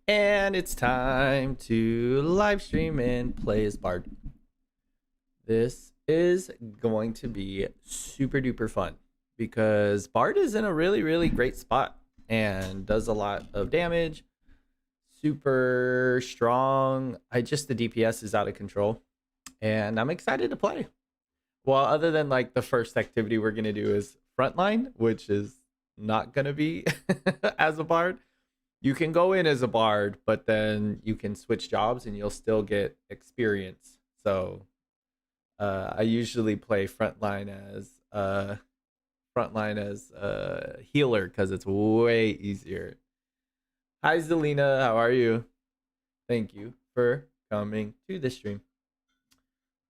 And it's time to live stream and play as Bard. This is going to be super duper fun because Bard is in a really great spot and does a lot of damage. Super strong. The DPS is out of control and I'm excited to play. Well, other than like the first activity we're going to do is frontline, which is not going to be as a Bard. You can go in as a Bard, but then you can switch jobs and you'll still get experience. So I usually play frontline as healer because it's way easier. Hi Zelina, how are you? Thank you for coming to the stream.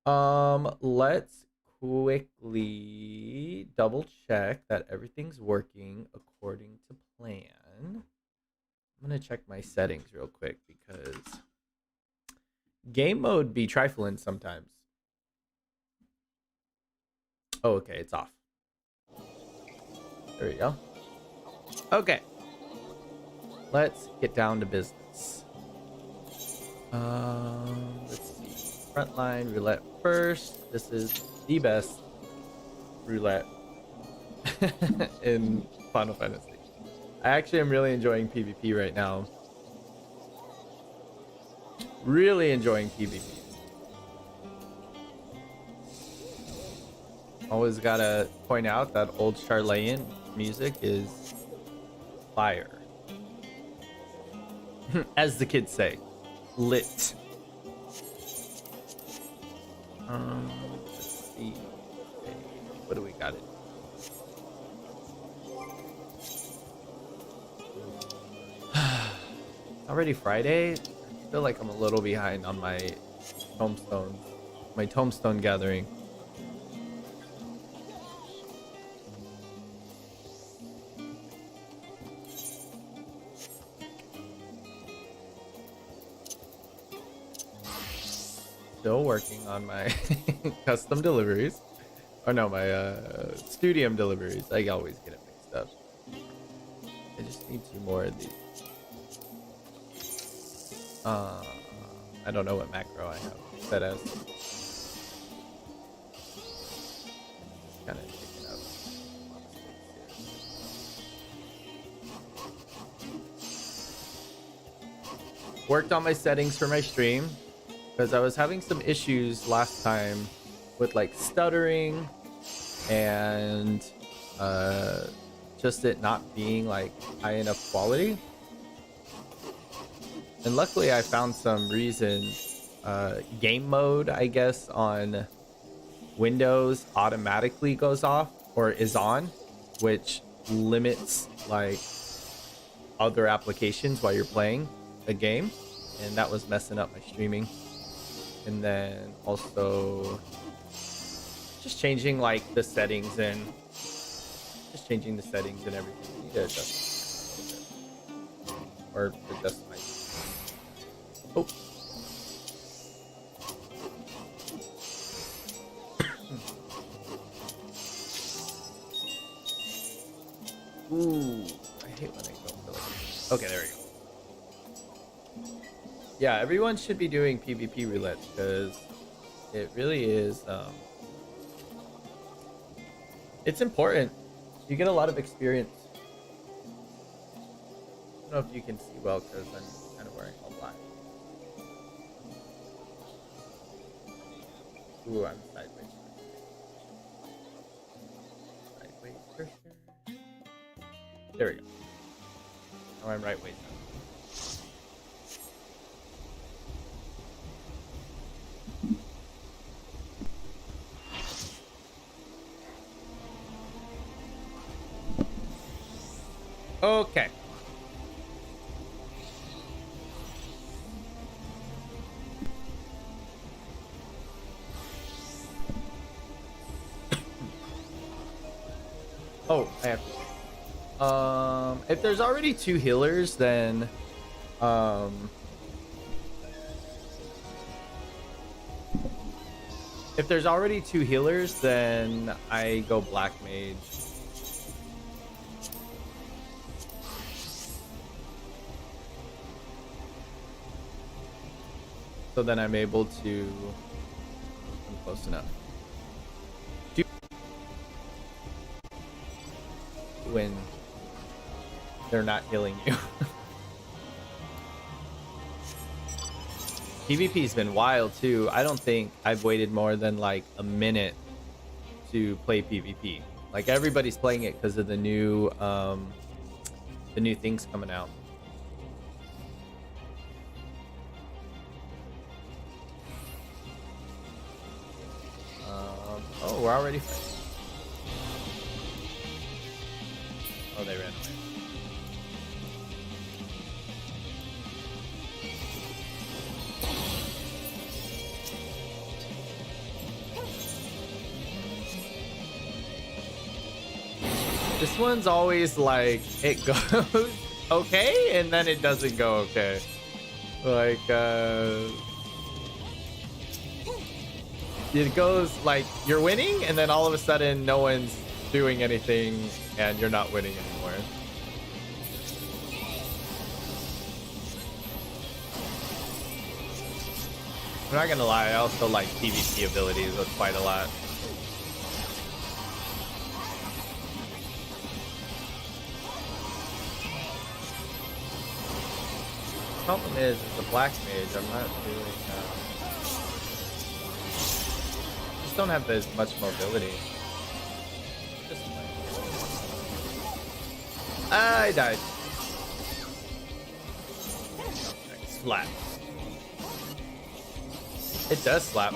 Let's quickly double check that everything's working according to plan. I'm gonna check my settings real quick because game mode be trifling sometimes. Oh, okay, it's off. There we go. Okay, let's get down to business. Let's see. Frontline roulette first. This is the best roulette in Final Fantasy. I actually am really enjoying PvP right now. Really enjoying PvP. Always gotta point out that old Charlayan music is fire. As the kids say, lit. Let's see. Okay, what do we got in? Already Friday? I feel like I'm a little behind on my tombstone gathering. Still working on my custom deliveries. Or no, my studium deliveries. I always get it mixed up. I just need 2 more of these. I don't know what macro I have set as. Kind of picking up. Worked on my settings for my stream because I was having some issues last time with like stuttering and just it not being like high enough quality. And luckily I found some reason game mode, I guess, on Windows automatically goes off or is on, which limits like other applications while you're playing a game, and that was messing up my streaming. And then also just changing like the settings and everything. You need to adjust or adjust my oh. Ooh, I hate when I don't feel like. Okay, there we go. Yeah, everyone should be doing PvP roulette because it really is. It's important. You get a lot of experience. I don't know if you can see well because I'm kind of wearing all black. Ooh, I'm sideways. Sideways for sure. There we go. Now I'm right ways now. Okay. Oh, I have to. If there's already 2 healers, then I go Black Mage. So then I'm able to... I'm close enough. When they're not healing you. PvP's been wild too. I don't think I've waited more than like a minute to play PvP. Like everybody's playing it because of the new things coming out. Oh, we're already fighting. Oh, they ran away. This one's always like, it goes okay, and then it doesn't go okay. Like, it goes like, you're winning, and then all of a sudden, no one's doing anything, and you're not winning anymore. I'm not gonna lie, I also like PvP abilities with quite a lot. The problem is the black mage, I'm not doing just don't have as much mobility. I died. Slap. It does slap.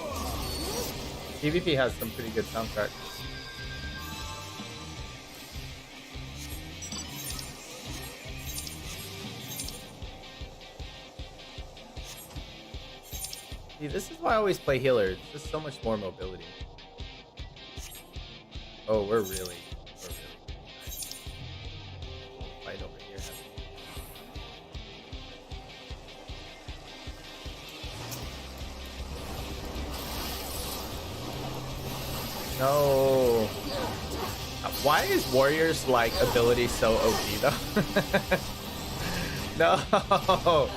PvP has some pretty good soundtrack. See, this is why I always play healer. It's just so much more mobility. Oh, we're really nice. Fight over here. No. Why is Warrior's like ability so OP though? No.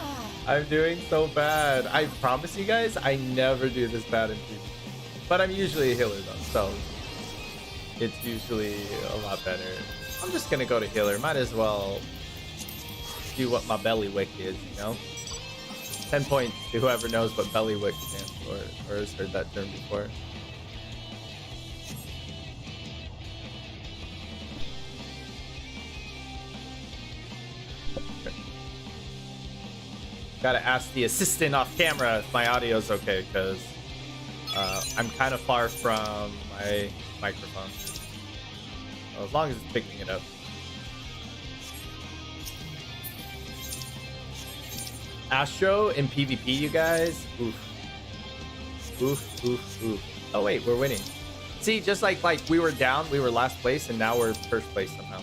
I'm doing so bad. I promise you guys, I never do this bad in PvP. But I'm usually a healer though, so it's usually a lot better. I'm just gonna go to healer. Might as well do what my belly wick is, you know? 10 points to whoever knows what belly wick stands for or has heard that term before. Gotta ask the assistant off camera if my audio's okay, because I'm kind of far from my microphone. Well, as long as it's picking it up. Astro in PvP, you guys. Oof. Oof, oof, oof. Oh wait, we're winning. See, just like we were down, we were last place, and now we're first place somehow.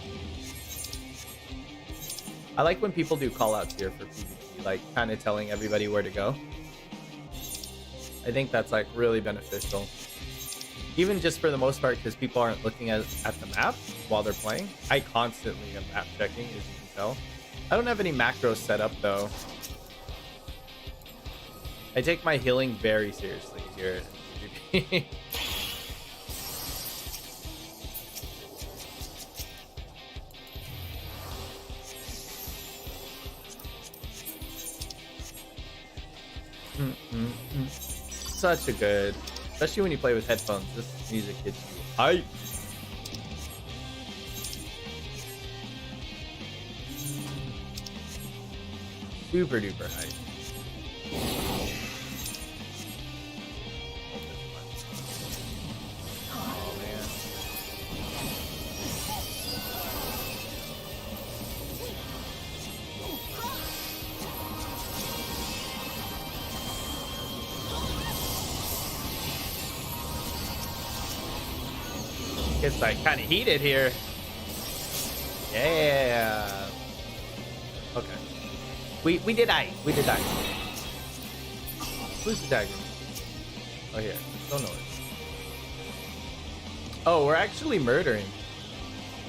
I like when people do call outs here for PvP, like kind of telling everybody where to go. I think that's like really beneficial. Even just for the most part, because people aren't looking at the map while they're playing. I constantly am map checking, as you can tell. I don't have any macros set up though. I take my healing very seriously here in PvP. Such a good, especially when you play with headphones, this music gets you hype. Super duper hype. Oh man. It's like kind of heated here. Yeah. Okay. We did die. We did die. Who's attacking? Oh here. Don't know it. Oh, we're actually murdering.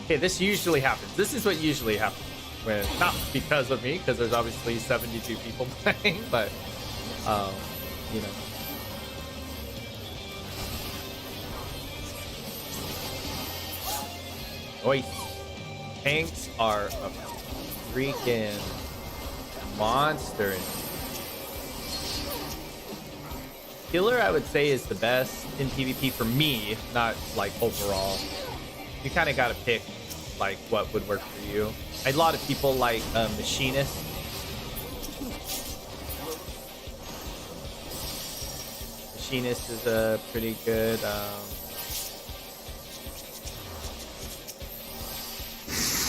Okay, this usually happens. This is what usually happens. When not because of me, because there's obviously 72 people playing, but you know. Oi. Tanks are a freaking monster. Healer, I would say, is the best in PvP for me, not like overall. You kind of got to pick like what would work for you. A lot of people like Machinist. Machinist is a pretty good.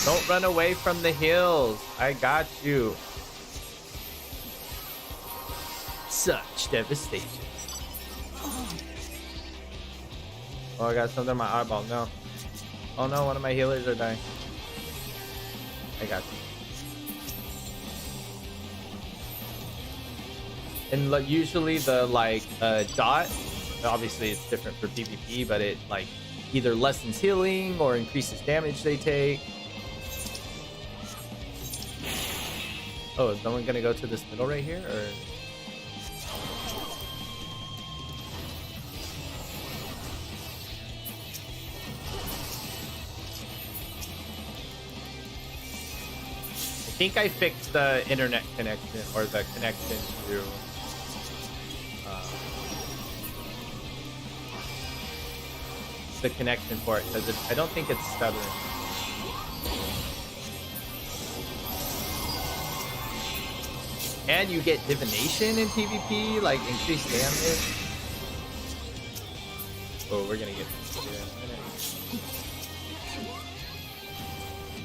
Don't run away from the hills. I got you. Such devastation. Oh, I got something in my eyeball. No. Oh no, one of my healers are dying. I got you. And usually the like dot, obviously it's different for PvP, but it like either lessens healing or increases damage they take. Oh, is no one gonna go to this middle right here, or? I think I fixed the internet connection, or the connection to the connection for it, because I don't think it's stuttering. And you get divination in PvP, like increased damage. Oh, we're gonna get this here in a minute.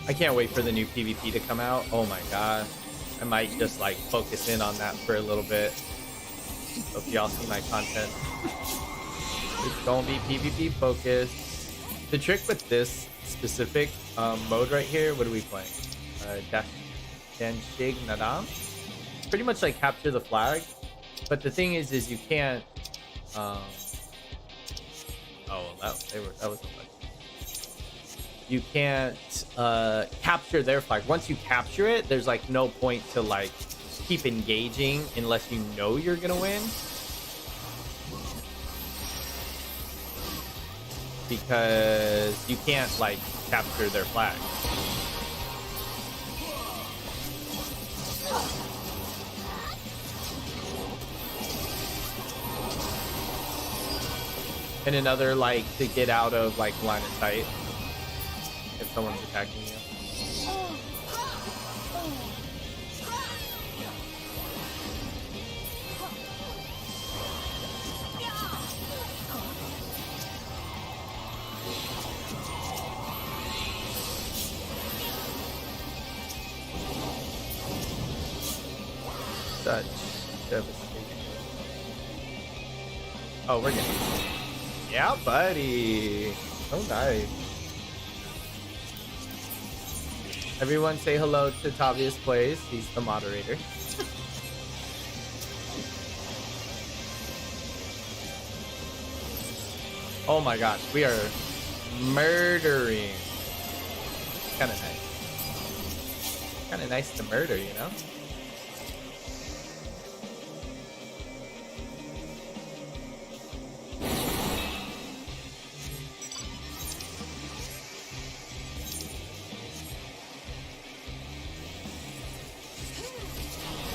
I can't wait for the new PvP to come out. Oh my god. I might just like focus in on that for a little bit. Hope y'all see my content. It's gonna be PvP focused. The trick with this specific mode right here, what are we playing? Danshig Nadam? Pretty much like capture the flag, but the thing is you can't oh well, that was you can't capture their flag. Once you capture it, there's like no point to like keep engaging unless you know you're gonna win, because you can't like capture their flag. And another, like, to get out of like line of sight if someone's attacking you. Such devastation. Oh, we're getting. Yeah, buddy. Oh, nice. Everyone say hello to Xavius Plays. He's the moderator. Oh my gosh, we are murdering. Kind of nice. Kind of nice to murder, you know?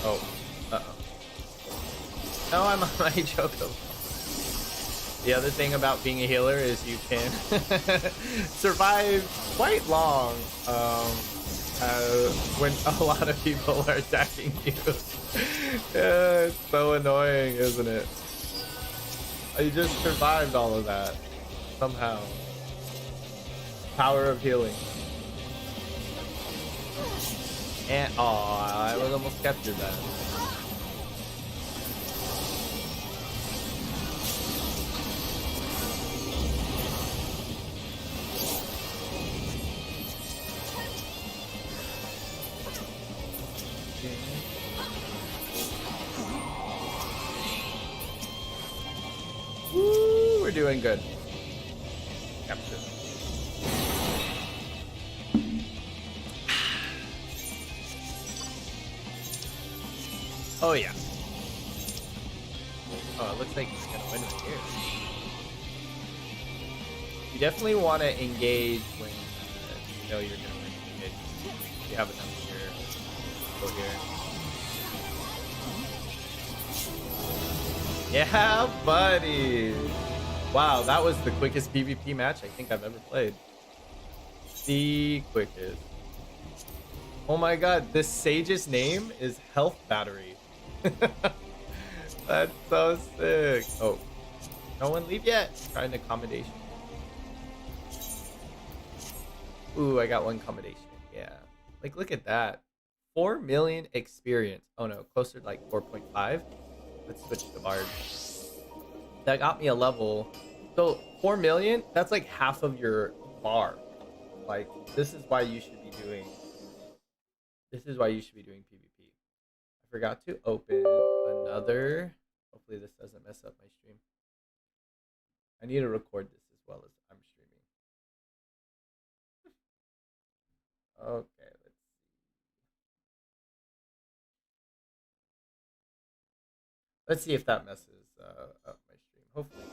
Oh, uh-oh. No, I'm on my Choco. The other thing about being a healer is you can survive quite long when a lot of people are attacking you. Yeah, it's so annoying, isn't it? I just survived all of that somehow. Power of healing. And oh, I was almost captured that. Woo, we're doing good. Capture. Oh yeah. Oh, it looks like he's gonna win right here. You definitely want to engage when you know you're gonna win. If you have enough here, go here. Yeah, buddy. Wow, that was the quickest PvP match I think I've ever played. The quickest. Oh my god, this Sage's name is Health Battery. That's so sick. Oh, no one leave yet. Try an accommodation. Ooh, I got one accommodation. Yeah. Like, look at that. 4 million experience. Oh no, closer to like 4.5. Let's switch to Bard. That got me a level. So 4 million, that's like half of your bar. Like, this is why you should be doing PvP. I forgot to open another. Hopefully this doesn't mess up my stream. I need to record this as well as I'm streaming. Okay, let's see. Let's see if that messes up my stream. Hopefully.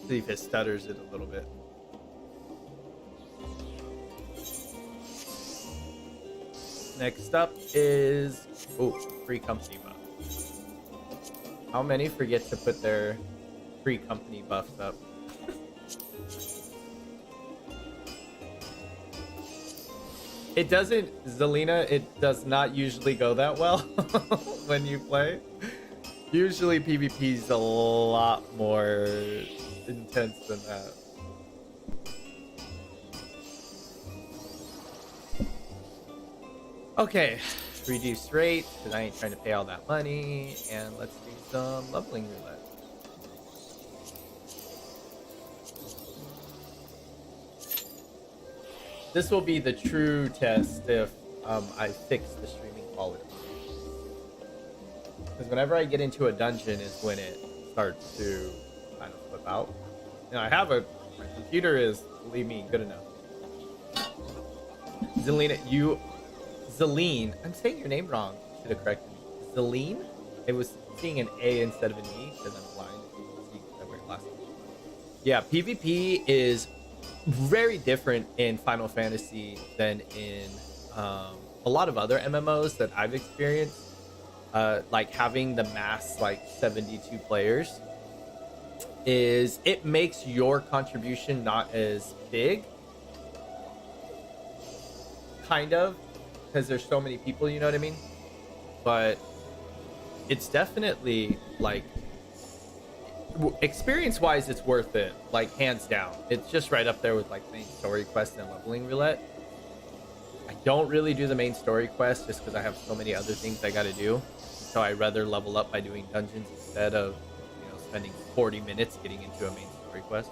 See if it stutters it a little bit. Next up is free company buff. How many forget to put their free company buffs up? It doesn't, Zelina, it does not usually go that well when you play. Usually PvP is a lot more intense than that. Okay, reduce rate, because I ain't trying to pay all that money. And let's do some leveling roulette. This will be the true test if I fix the streaming quality. Because whenever I get into a dungeon is when it starts to kind of flip out. Now I have my computer is, believe me, good enough. Zeline, I'm saying your name wrong. Should have corrected me. Zeline? It was seeing an A instead of an E because I'm blind. See, I wear glasses. Yeah, PvP is very different in Final Fantasy than in a lot of other MMOs that I've experienced. Like having the mass like 72 players is it makes your contribution not as big, kind of, because there's so many people, you know what I mean? But it's definitely like experience wise it's worth it, like hands down. It's just right up there with like main story quest and leveling roulette. I don't really do the main story quest just because I have so many other things I got to do, so I rather level up by doing dungeons instead of, you know, spending 40 minutes getting into a main story quest.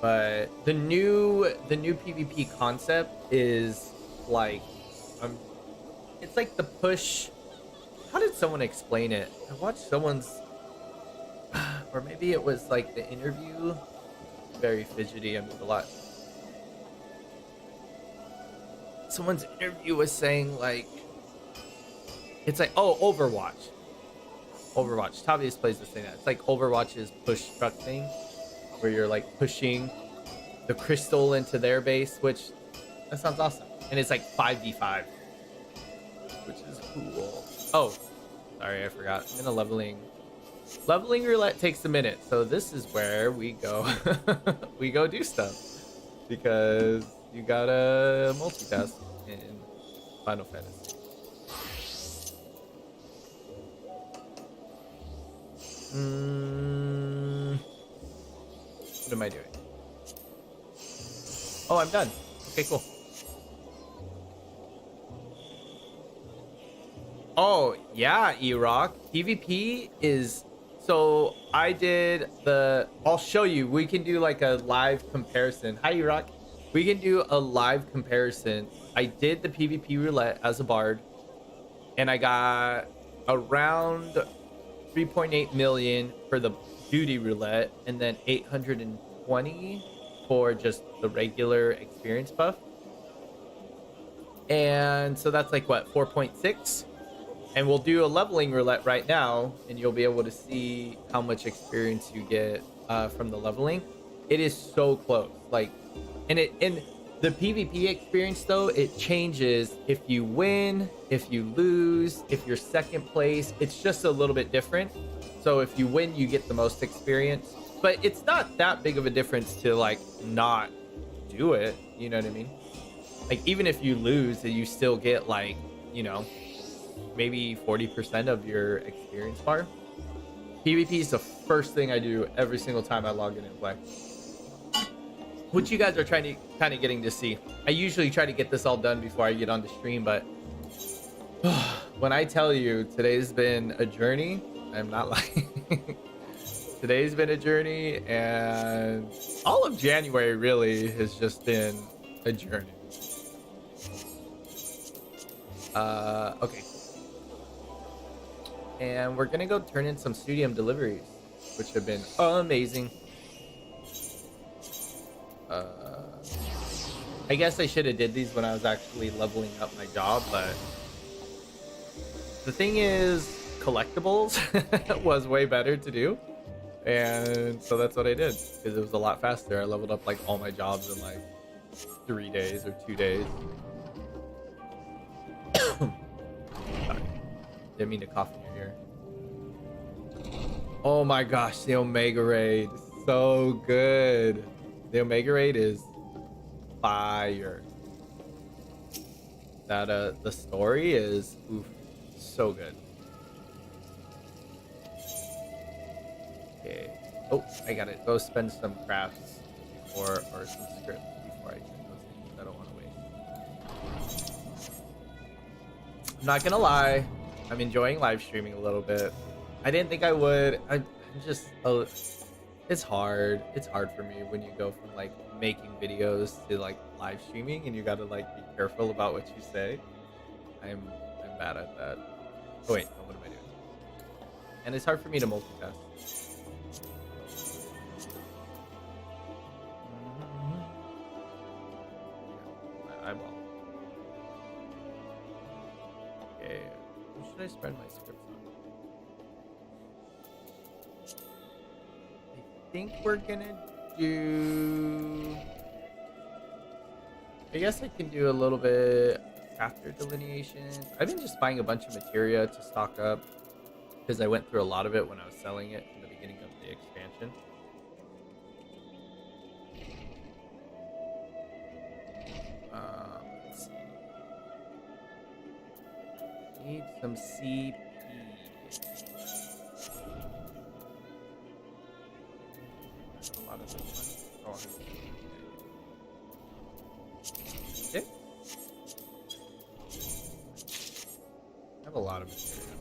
But the new PvP concept is like it's like the push. How did someone explain it? I watched someone's, or maybe it was like the interview. Very fidgety and move a lot. Someone's interview was saying like, it's like, oh, Overwatch. Xavius plays this thing. It's like Overwatch's push truck thing, where you're like pushing the crystal into their base, which that sounds awesome. And it's like 5v5, which is cool. Oh, sorry, I forgot. I'm in a leveling roulette takes a minute, so this is where we go we go do stuff, because you gotta multitask in Final Fantasy. What am I doing? Oh, I'm done. Okay, cool. Oh, yeah, E-Rock. PvP is... So, I did the... I'll show you. We can do like a live comparison. Hi, E-Rock. We can do a live comparison. I did the PvP roulette as a bard, and I got around 3.8 million for the duty roulette, and then 820 for just the regular experience buff. And so that's like what, 4.6? And we'll do a leveling roulette right now, and you'll be able to see how much experience you get from the leveling. It is so close. Like, and the PvP experience though, it changes if you win, if you lose, if you're second place. It's just a little bit different. So if you win, you get the most experience. But it's not that big of a difference to like not do it. You know what I mean? Like even if you lose, you still get like, you know, maybe 40% of your experience bar. PvP is the first thing I do every single time I log in and play. Which you guys are trying to kind of getting to see. I usually try to get this all done before I get on the stream, but when I tell you today's been a journey, I'm not lying. Today's been a journey, and all of January really has just been a journey. Okay. And we're gonna go turn in some studium deliveries, which have been amazing. I guess I should have did these when I was actually leveling up my job, but the thing is, collectibles was way better to do, and so that's what I did because it was a lot faster. I leveled up like all my jobs in like 3 days or 2 days. Sorry, didn't mean to cough in your ear. Oh my gosh, the Omega Raid, so good. The Omega Raid is fire. That the story is so good. Okay. Oh, I gotta go spend some crafts before, or some scripts before I turn those in. I don't want to waste. I'm not gonna lie, I'm enjoying live streaming a little bit. I didn't think I would. I'm just it's hard. It's hard for me when you go from like making videos to like live streaming, and you gotta like be careful about what you say. I'm bad at that. Oh wait, no, what am I doing? And it's hard for me to multitask. My eyeball. Okay, who should I spread my scripts on? I think we're gonna do, I guess I can do a little bit after delineations. I've been just buying a bunch of materia to stock up because I went through a lot of it when I was selling it in the beginning of the expansion. Let's see. Need some CP. A lot of this one. Okay. I have a lot of material.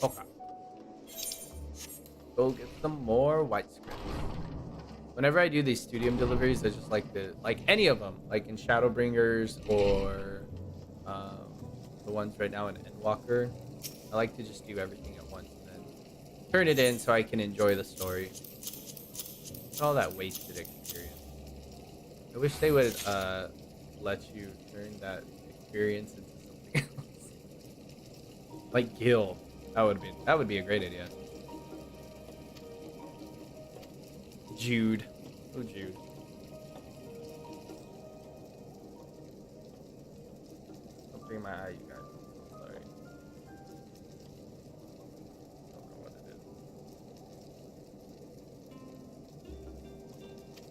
Okay. Go get some more white script. Whenever I do these studium deliveries, I just like to, like any of them, like in Shadowbringers or the ones right now in Endwalker, I like to just do everything at once and then turn it in so I can enjoy the story. All that wasted experience. I wish they would let you turn that experience into something else. Like Gil. That would be a great idea. Jude. Oh, Jude. Don't bring my eye, you guys. Sorry. Don't know what it is.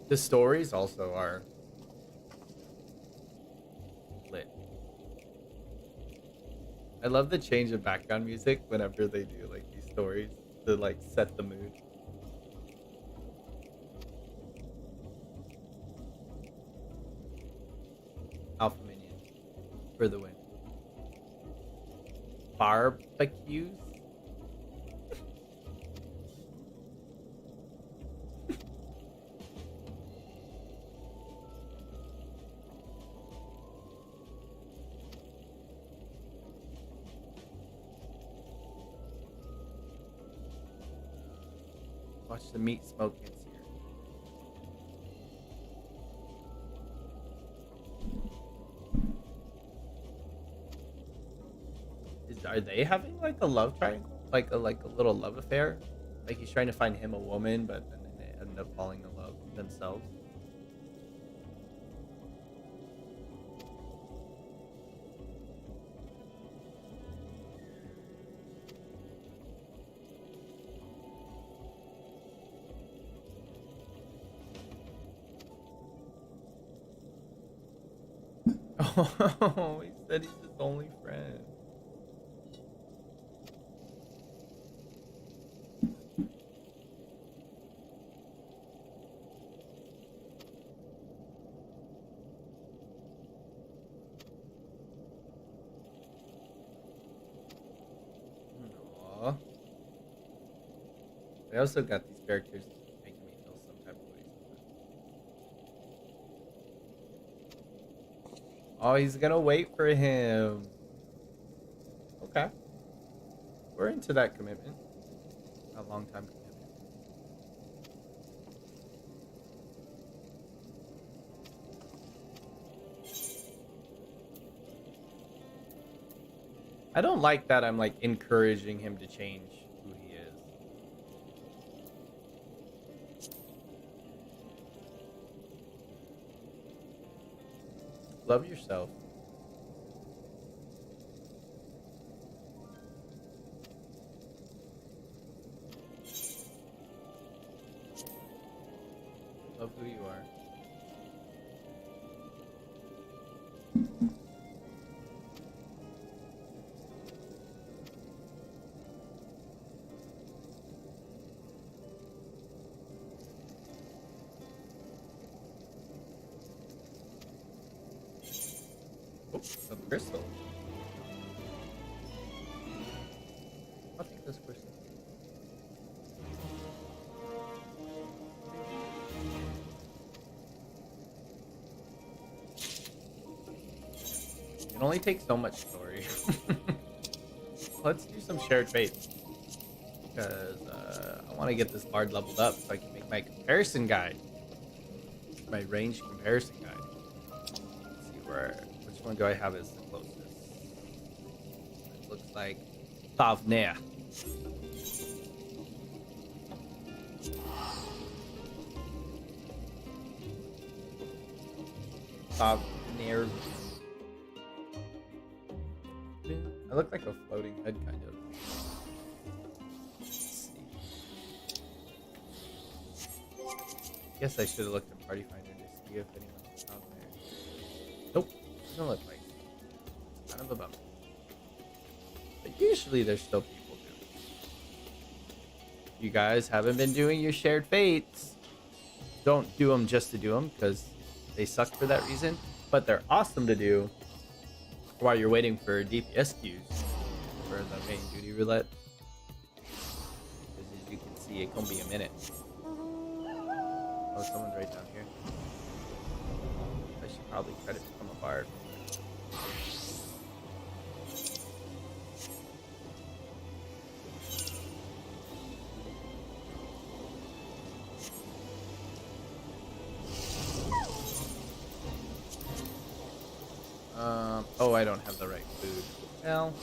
The stories also are lit. I love the change of background music whenever they do like these stories to like set the mood. Alpha minion for the win. Barbecues. Watch the meat smoke gets here. are they having like a love triangle, like a little love affair? Like he's trying to find him a woman, but then they end up falling in love themselves. Oh, he said he's his only friend. Aww. They also got these characters making me feel some type of way sometimes. Oh, he's gonna wait for him. Okay. We're into that commitment. A long time commitment. I don't like that I'm like encouraging him to change who he is. Love yourself. Love who you are. A crystal. I'll take this crystal. It only takes so much story. Let's do some shared fates. Because I want to get this bard leveled up so I can make my comparison guide. My range comparison guide. Let's see which one do I have as the closest? It looks like Thavnea. Thavnea. I look like a floating head, kind of. Let's see. Guess I should have looked at Party Finder to see if anyone's out there. Nope, doesn't look like it. It's kind of a bummer. But usually there's still people doing it. You guys haven't been doing your shared fates. Don't do them just to do them, because they suck for that reason. But they're awesome to do while you're waiting for DPS queues for the main duty roulette. Because as you can see, it can be a minute. Oh, someone's right down here. I should probably try to become a bard. Oh, I don't have the right food. Well,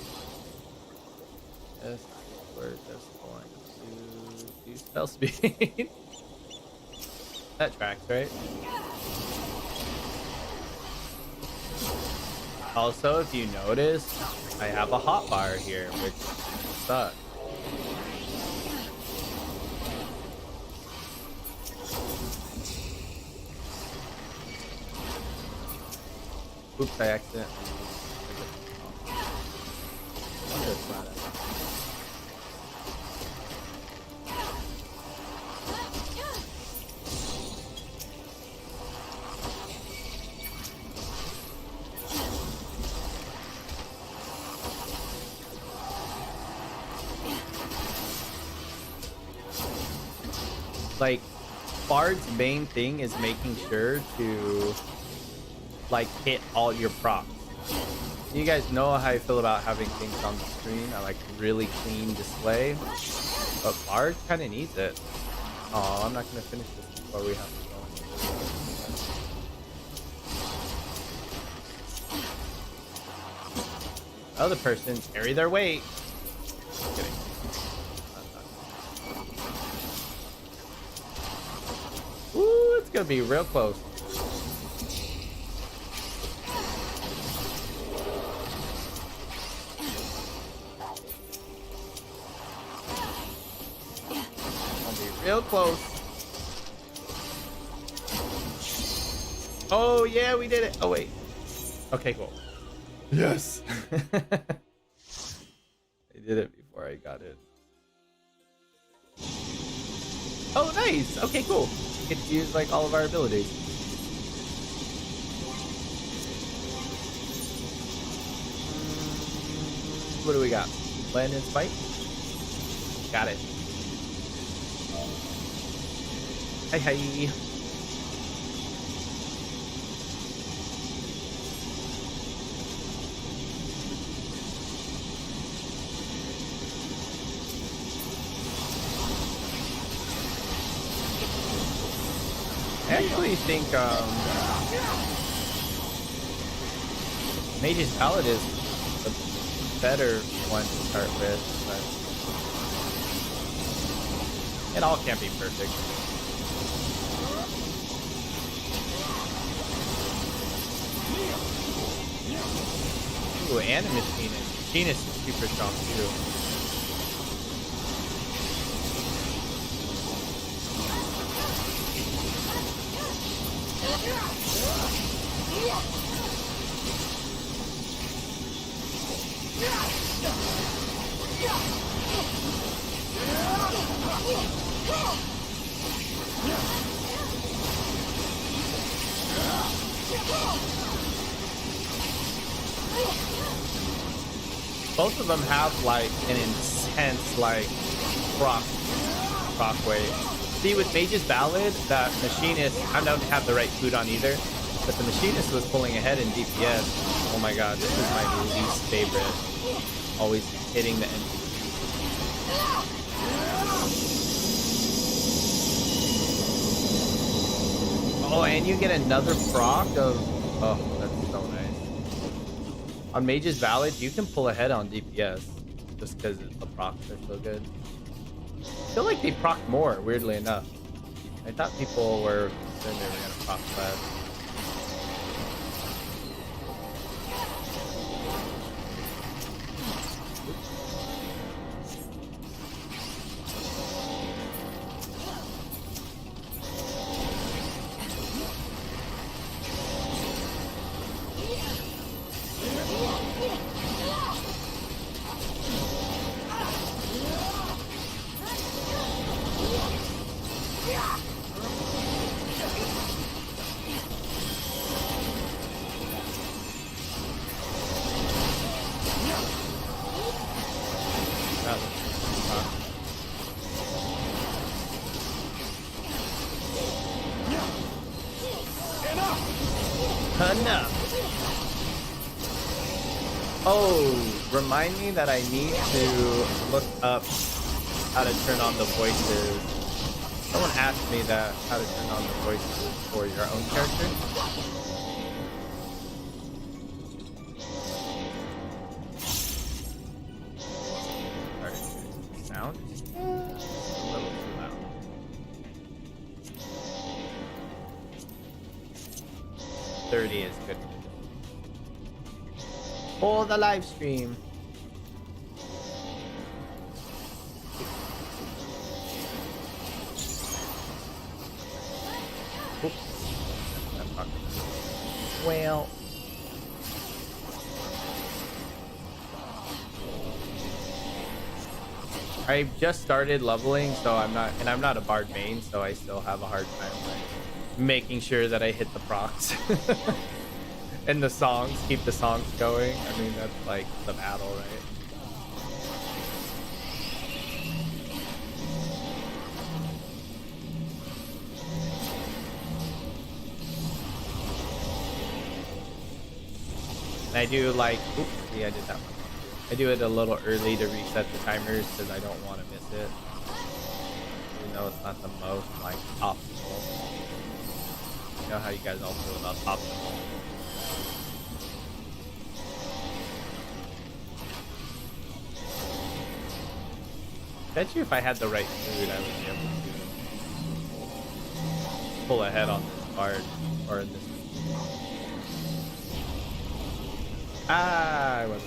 yes, we're just going to do spell speed. That tracks, right? Also, if you notice, I have a hotbar here, which sucks. Oops, I accidentally. Like, Bard's main thing is making sure to like hit all your props. You guys know how I feel about having things on the screen. I like really clean display, but Bard kind of needs it. Oh, I'm not gonna finish this before we have to go. other person carry their weight. Just kidding. Ooh, it's gonna be real close. Real close. Oh yeah, we did it. Oh wait. Okay, cool. Yes. I did it before I got it. Oh nice. Okay, cool. We get to use like all of our abilities. What do we got? Land and spike. Got it. Hi, hi. I actually think Mage's Palette is a better one to start with, but it all can't be perfect. Ooh, and a Machinist. Machinist is super strong too. Both of them have like an intense like proc way. See, with Mage's Ballad, that Machinist, I don't have the right food on either, but the Machinist was pulling ahead in DPS. Oh my god, this is my least favorite. Always hitting the end. Oh, and you get another proc of... Oh, that's so nice. On Mage's Ballad, you can pull ahead on DPS just because the procs are so good. I feel like they proc more, weirdly enough. I thought people were concerned they were going to proc less. Remind me that I need to look up how to turn on the voices. Someone asked me that, how to turn on the voices for your own character. Sorry, sound is a little too loud. $30 is good. For the live stream. Oops. Well. I just started leveling, so I'm not a bard main, so I still have a hard time like making sure that I hit the procs. And the songs, keep the songs going. I mean, that's like the battle, right? And I do like, oops, yeah, I did that one. I do it a little early to reset the timers because I don't want to miss it. Even though it's not the most like optimal. You know how you guys all feel about optimal. bet you if I had the right food, I would be able to pull ahead on this card or in this. I was.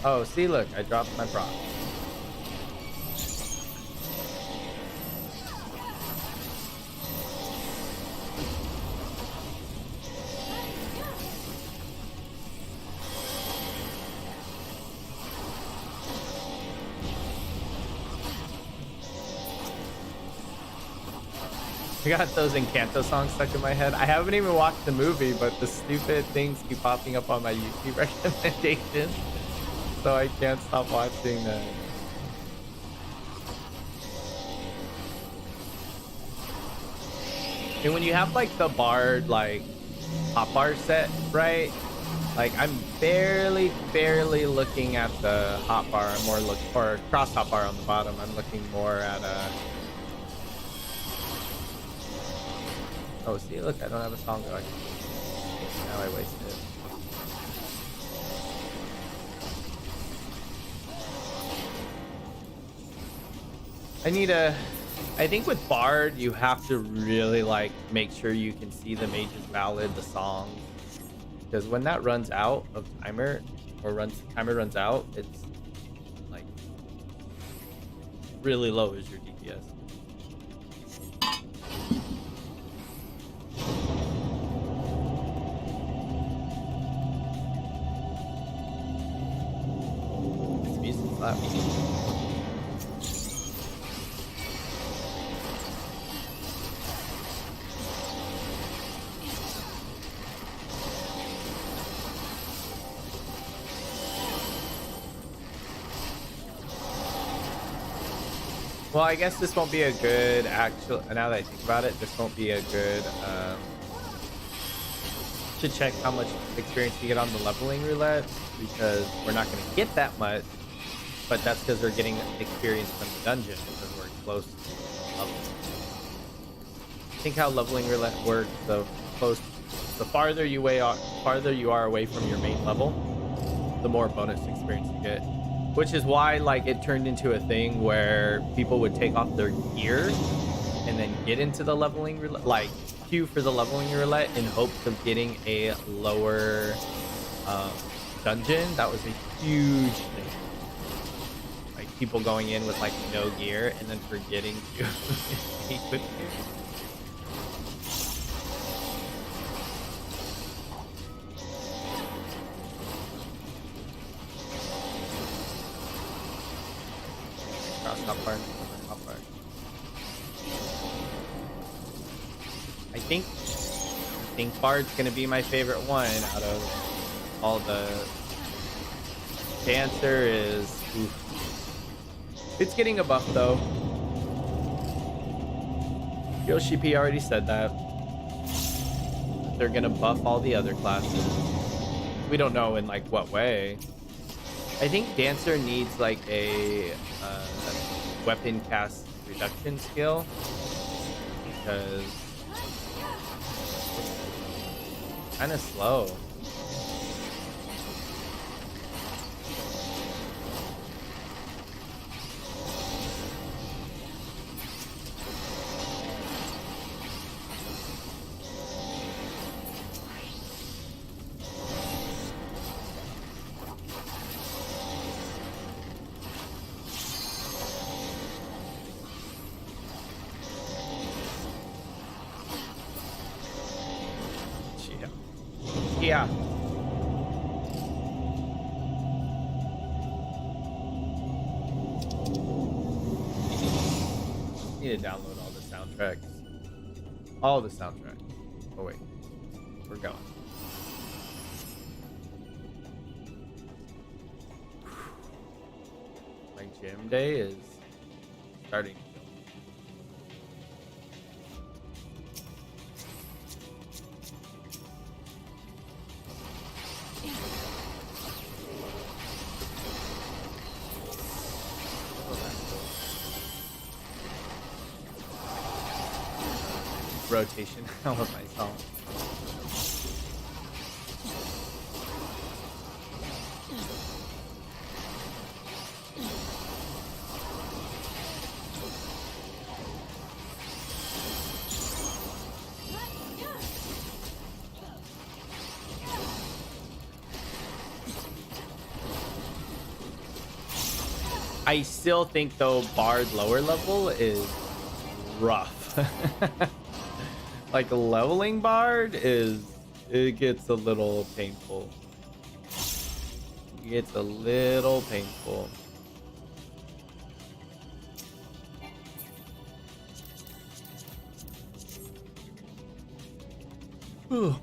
Oh, see, look, I dropped my prop. I got those Encanto songs stuck in my head. I haven't even watched the movie, but the stupid things keep popping up on my YouTube recommendations. So I can't stop watching that. And when you have like the Bard like hotbar set, right? Like I'm barely looking at the hotbar. I'm more looking for cross hotbar on the bottom. I'm looking more at oh, see, look, I don't have a song going. Now I wasted it. I think with Bard, you have to really like make sure you can see the Mage's Ballad, the songs. Because when that runs out of timer, or timer runs out, it's like really low is your DPS. This music's loud. Well, I guess this won't be a good actual. Now that I think about it, this won't be a good to check how much experience you get on the leveling roulette, because we're not going to get that much. But that's because we're getting experience from the dungeon because we're close to level. I think how leveling roulette works: the farther you are away from your main level, the more bonus experience you get. Which is why, like, it turned into a thing where people would take off their gear and then get into the leveling roulette, like, queue for the leveling roulette in hopes of getting a lower dungeon. That was a huge thing. Like, people going in with, like, no gear and then forgetting to equip gear. I think Bard's gonna be my favorite one out of all the. Dancer is. Oof. It's getting a buff though. Yoshi P already said that. They're gonna buff all the other classes. We don't know in like what way. I think Dancer needs like a weapon cast reduction skill because it's kind of slow. Yeah. Need to download all the soundtracks. All the soundtracks. Oh wait. We're going. My gym day is starting. rotation out of myself. I still think though Bard lower level is rough. Like leveling Bard it gets a little painful. It gets a little painful. Whew.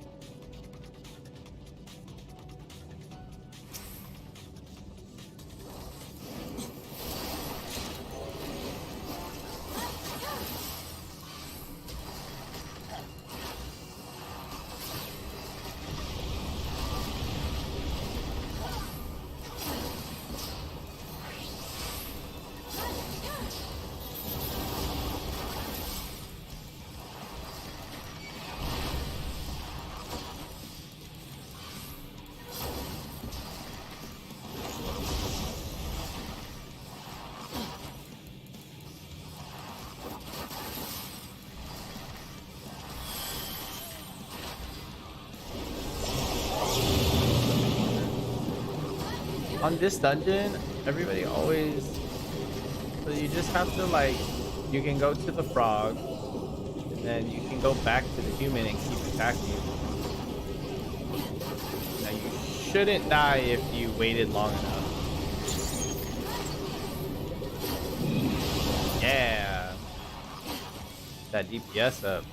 On this dungeon, everybody always, so you just have to like, you can go to the frog and then you can go back to the human and keep attacking. Now you shouldn't die if you waited long enough. Yeah, that DPS up.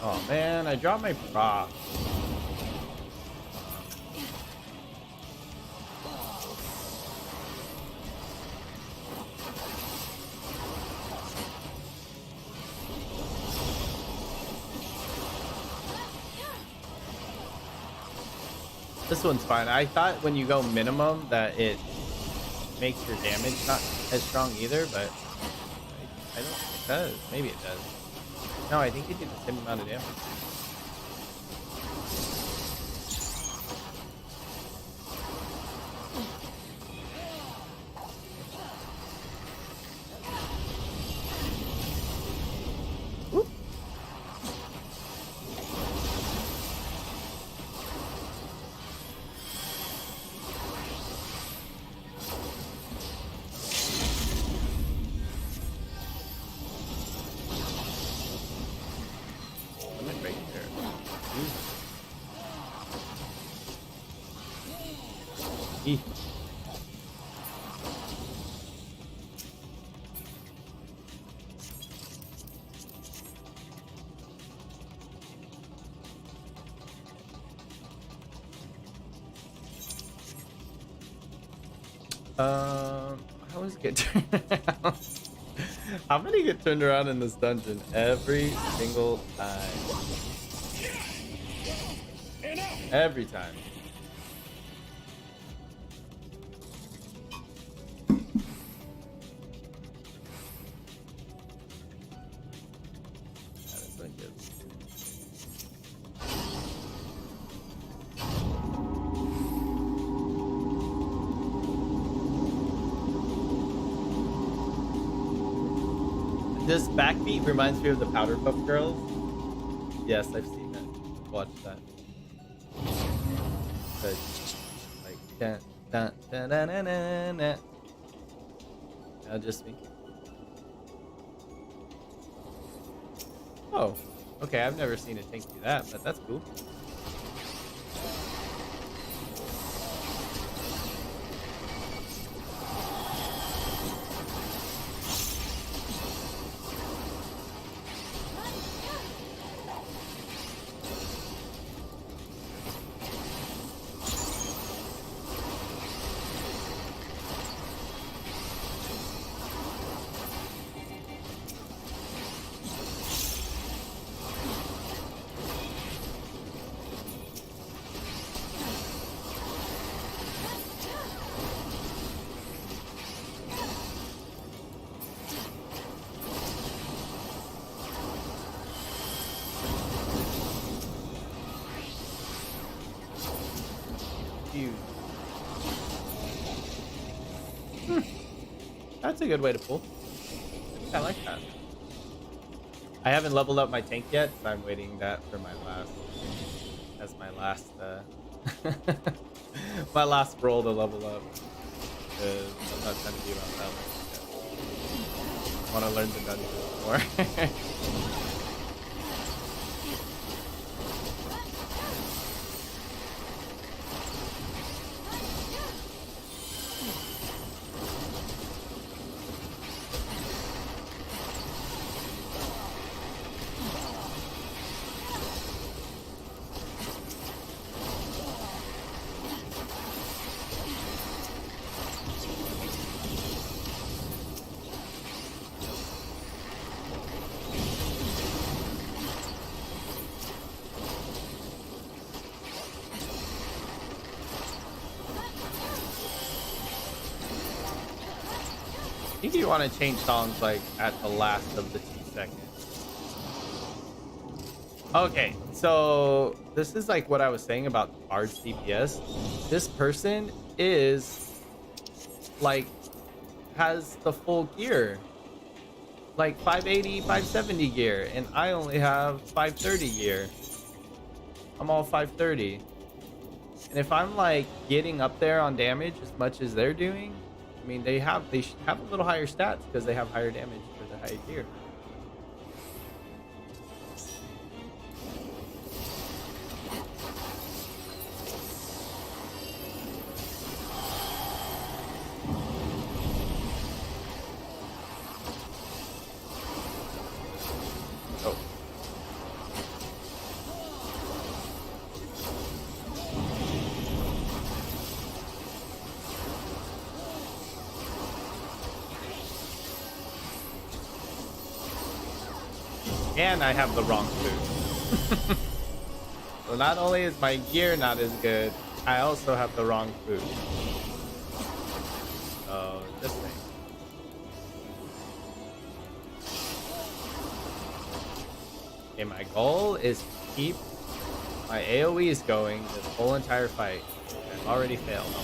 Oh man, I dropped my prop. This one's fine. I thought when you go minimum that it makes your damage not as strong either, but I don't think it does. Maybe it does. No, I think you do the same amount of damage. Whoop. How does it get turned around? How many get turned around in this dungeon? Every single time. Every time. This backbeat reminds me of the Powderpuff Girls. Yes, I've seen that. Watched that. But, like, dun, dun, dun, dun, dun, dun, dun. Now just me. Oh, okay. I've never seen a tank do that, but that's cool. huge. That's a good way to pull. I like that. I haven't leveled up my tank yet, so I'm waiting that for my last, as my last, my last roll to level up. Because I'm not trying to be about that one. I want to learn the dungeons more. I think you want to change songs like at the last of the 2 seconds. Okay, so this is like what I was saying about Bard's DPS. This person is like has the full gear, like 580, 570 gear, and I only have 530 gear. I'm all 530, and if I'm like getting up there on damage as much as they're doing, I mean, they should have a little higher stats because they have higher damage for the higher gear. Oh. And I have the wrong food. So not only is my gear not as good, I also have the wrong food. So this thing. Okay, my goal is to keep my AoEs going this whole entire fight. I've already failed.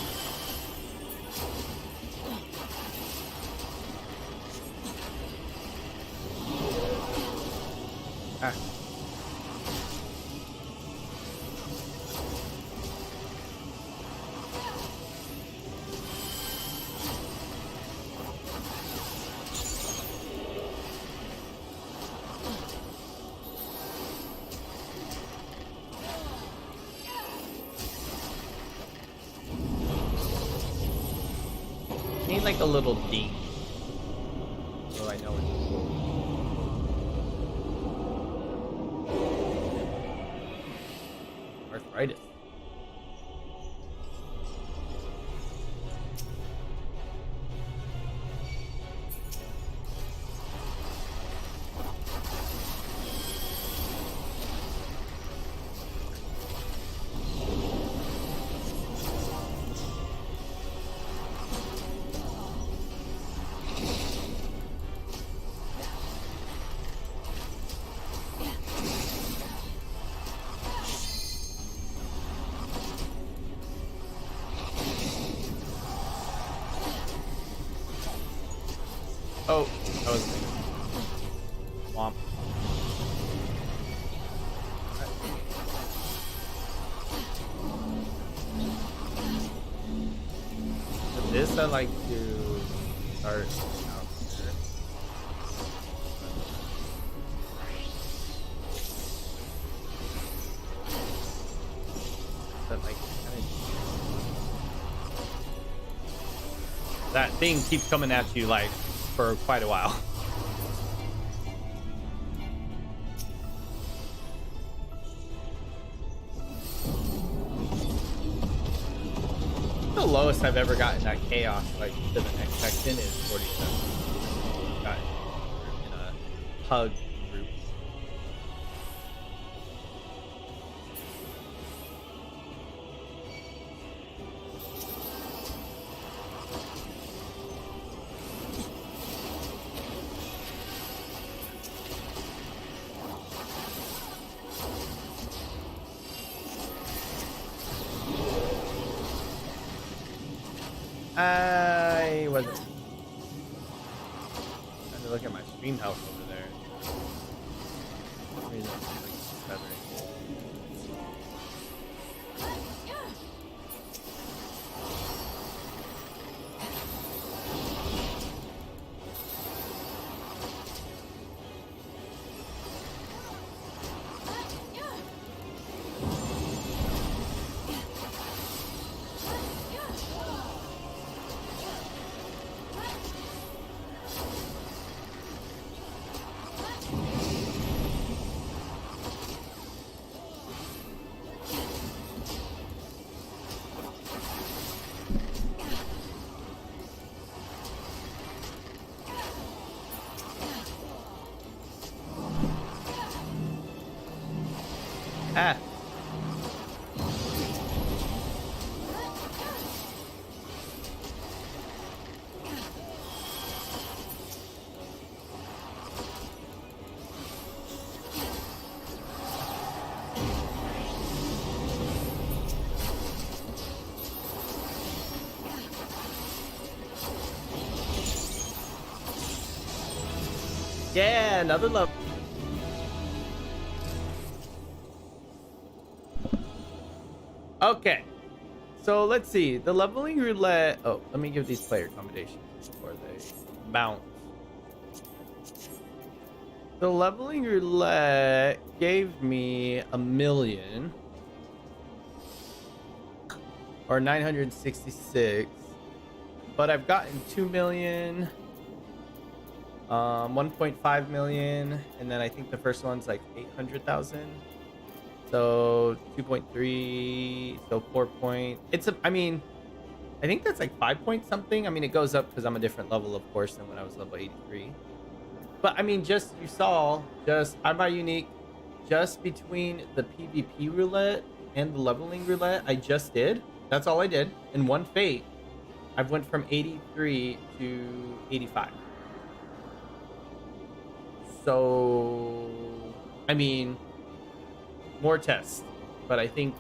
Ah. Need like a little ding, so I know it's cool. Arthritis. Oh, that was me. Womp. With this, I like to start out here. But like, that thing keeps coming at you like for quite a while. The lowest I've ever gotten that chaos like to the next section is 47. Got in a hug group. I wasn't. I had to look at my stream house over there. For some reason, it's like feathering. Ah. Yeah, another level. Okay, so let's see. The leveling roulette. Oh, let me give these player accommodations before they bounce. The leveling roulette gave me 1,000,000 or 966, but I've gotten 2,000,000, 1.5 million, and then I think the first one's like 800,000. So 2.3, so 4 point. I mean, I think that's like 5 point something. I mean, it goes up because I'm a different level, of course, than when I was level 83. But I mean, just you saw, I'm by unique, just between the PvP roulette and the leveling roulette, I just did. That's all I did. In one fate, I've went from 83 to 85. So, I mean, more tests, but I think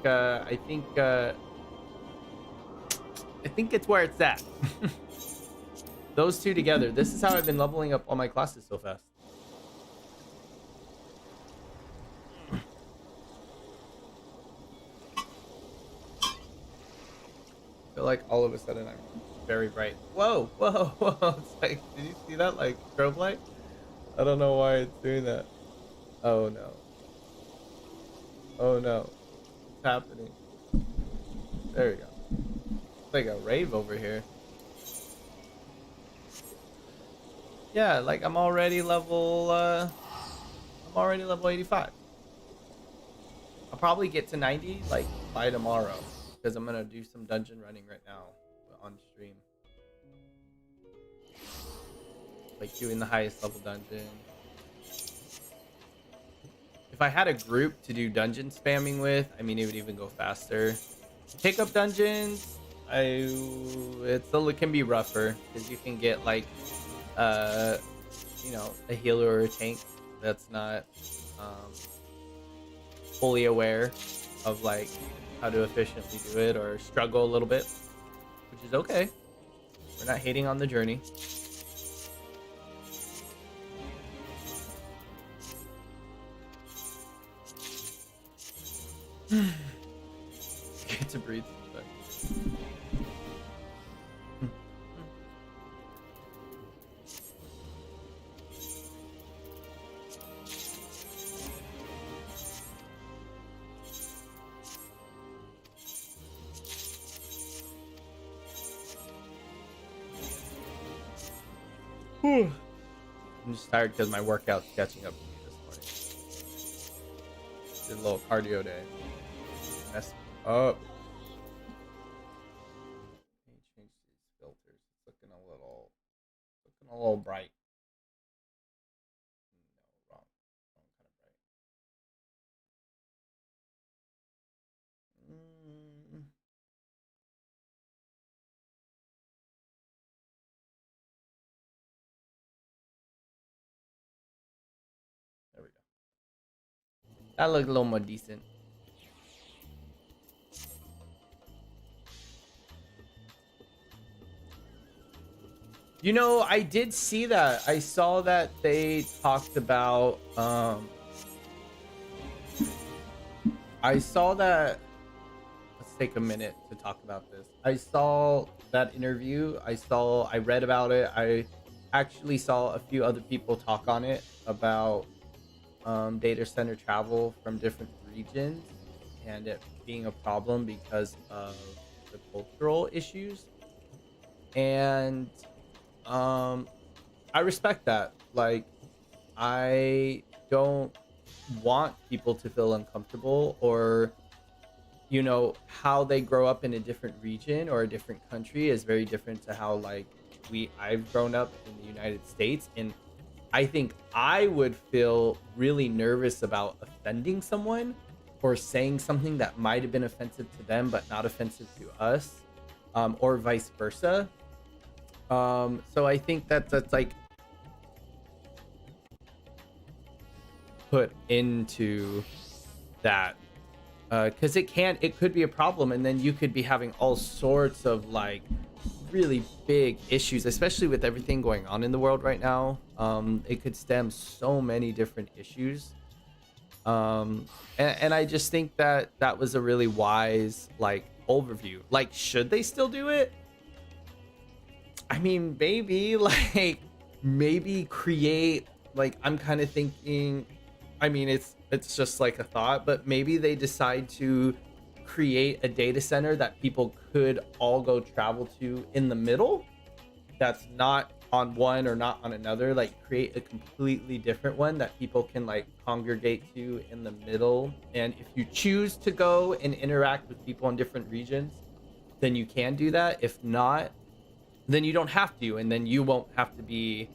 it's where it's at. Those two together. This is how I've been leveling up all my classes so fast. I feel like all of a sudden I'm very bright. Whoa, whoa, whoa. It's like, did you see that like strobe light? I don't know why it's doing that. Oh no. Oh no. What's happening? There we go. It's like a rave over here. Yeah, like I'm already level 85. I'll probably get to 90 like by tomorrow because I'm gonna do some dungeon running right now on stream. Like doing the highest level dungeon. If I had a group to do dungeon spamming with, I mean, it would even go faster. Pick up dungeons, it can be rougher because you can get like, you know, a healer or a tank that's not fully aware of like how to efficiently do it or struggle a little bit, which is okay. We're not hating on the journey. Get to breathe. I'm just tired because my workout's catching up to me this morning. Did a little cardio day. Messed me up. Let me change these filters. It's looking a little bright. No, wrong kind of bright. There we go. That looked a little more decent. You know, I did see that. I saw that they talked about I saw that. Let's take a minute to talk about this. I saw that interview. I read about it. I actually saw a few other people talk on it about data center travel from different regions and it being a problem because of the cultural issues. And um I respect that. Like, I don't want people to feel uncomfortable, or how they grow up in a different region or a different country is very different to how like I've grown up in the United States. And I think I would feel really nervous about offending someone or saying something that might have been offensive to them but not offensive to us, or vice versa. So I think that's like put into that, because it could be a problem, and then you could be having all sorts of like really big issues, especially with everything going on in the world right now. It could stem so many different issues. And I just think that that was a really wise like overview. Like, should they still do it? I mean, maybe like maybe create, like, I'm kind of thinking, I mean, it's just like a thought, but maybe they decide to create a data center that people could all go travel to in the middle, that's not on one or not on another. Like, create a completely different one that people can like congregate to in the middle. And if you choose to go and interact with people in different regions, then you can do that. If not, then you don't have to, and then you won't have to be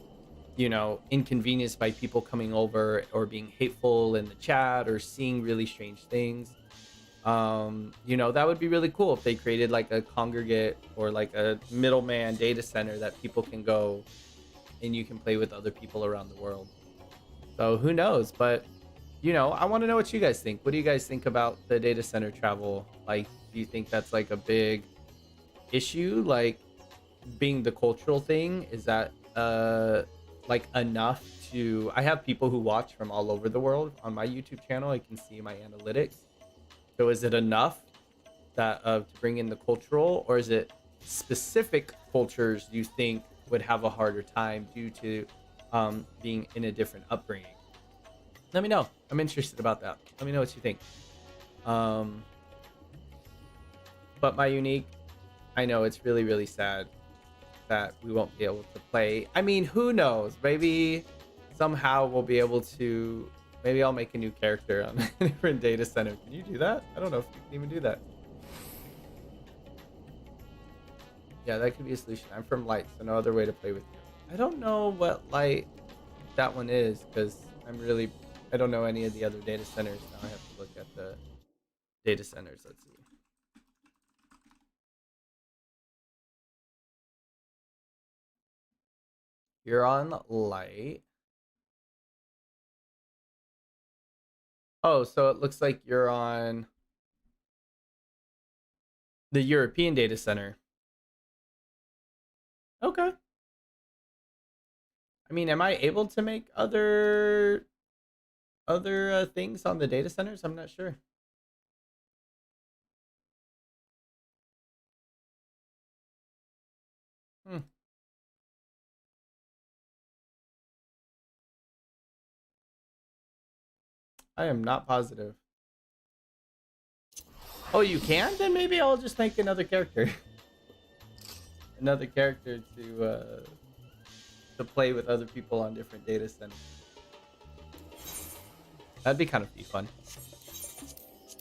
inconvenienced by people coming over or being hateful in the chat or seeing really strange things. That would be really cool if they created like a congregate or like a middleman data center that people can go and you can play with other people around the world. So who knows? But I want to know what you guys think. What do you guys think about the data center travel? Like, do you think that's like a big issue, like being the cultural thing? Is that like enough to... I have people who watch from all over the world on my YouTube channel. I can see my analytics. So is it enough that to bring in the cultural, or is it specific cultures you think would have a harder time due to being in a different upbringing? Let me know. I'm interested about that. Let me know what you think. But my unique, I know it's really, really sad that we won't be able to play. I mean, who knows? Maybe somehow we'll be able to... Maybe I'll make a new character on a different data center. Can you do that? I don't know if you can even do that. Yeah, that could be a solution. I'm from Light, so no other way to play with you. I don't know what Light that one is, because I don't know any of the other data centers. Now I have to look at the data centers. Let's see. You're on Light. Oh, so it looks like you're on the European data center. Okay. I mean, am I able to make other things on the data centers? I'm not sure. Hmm. I am not positive. Oh, you can? Then maybe I'll just make another character. Another character to play with other people on different data centers. That'd be kind of fun.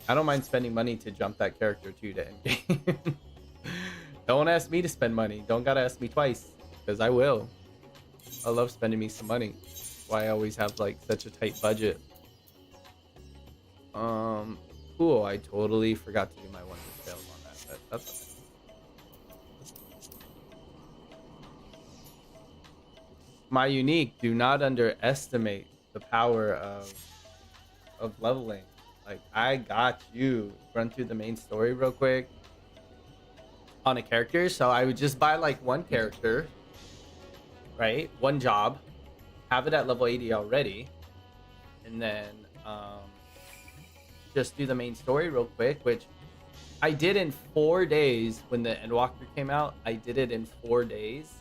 I don't mind spending money to jump that character too to endgame. Don't ask me to spend money. Don't gotta ask me twice, because I will. I love spending me some money. That's why I always have like such a tight budget. Cool. I totally forgot to do my one sales on that, but that's okay. My unique, do not underestimate the power of leveling. Like, I got you. Run through the main story real quick on a character. So I would just buy like one character, right? One job, have it at level 80 already, and then just do the main story real quick, which I did in 4 days when the Endwalker came out. I did it in 4 days.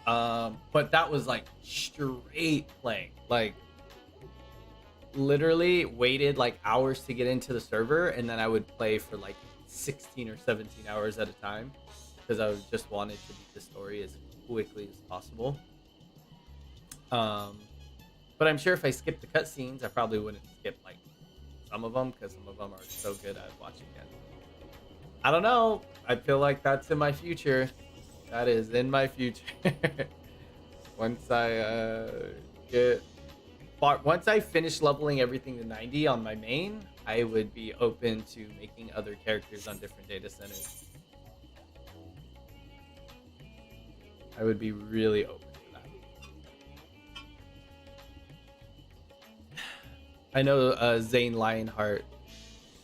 But that was like straight playing. Like literally waited like hours to get into the server, and then I would play for like 16 or 17 hours at a time because I just wanted to beat the story as quickly as possible. But I'm sure if I skipped the cutscenes, I probably wouldn't skip like some of them because some of them are so good at watching it. I don't know. I feel like that's in my future. That is in my future. Once I once I finish leveling everything to 90 on my main, I would be open to making other characters on different data centers. I would be really open to that. I know Zane Lionhart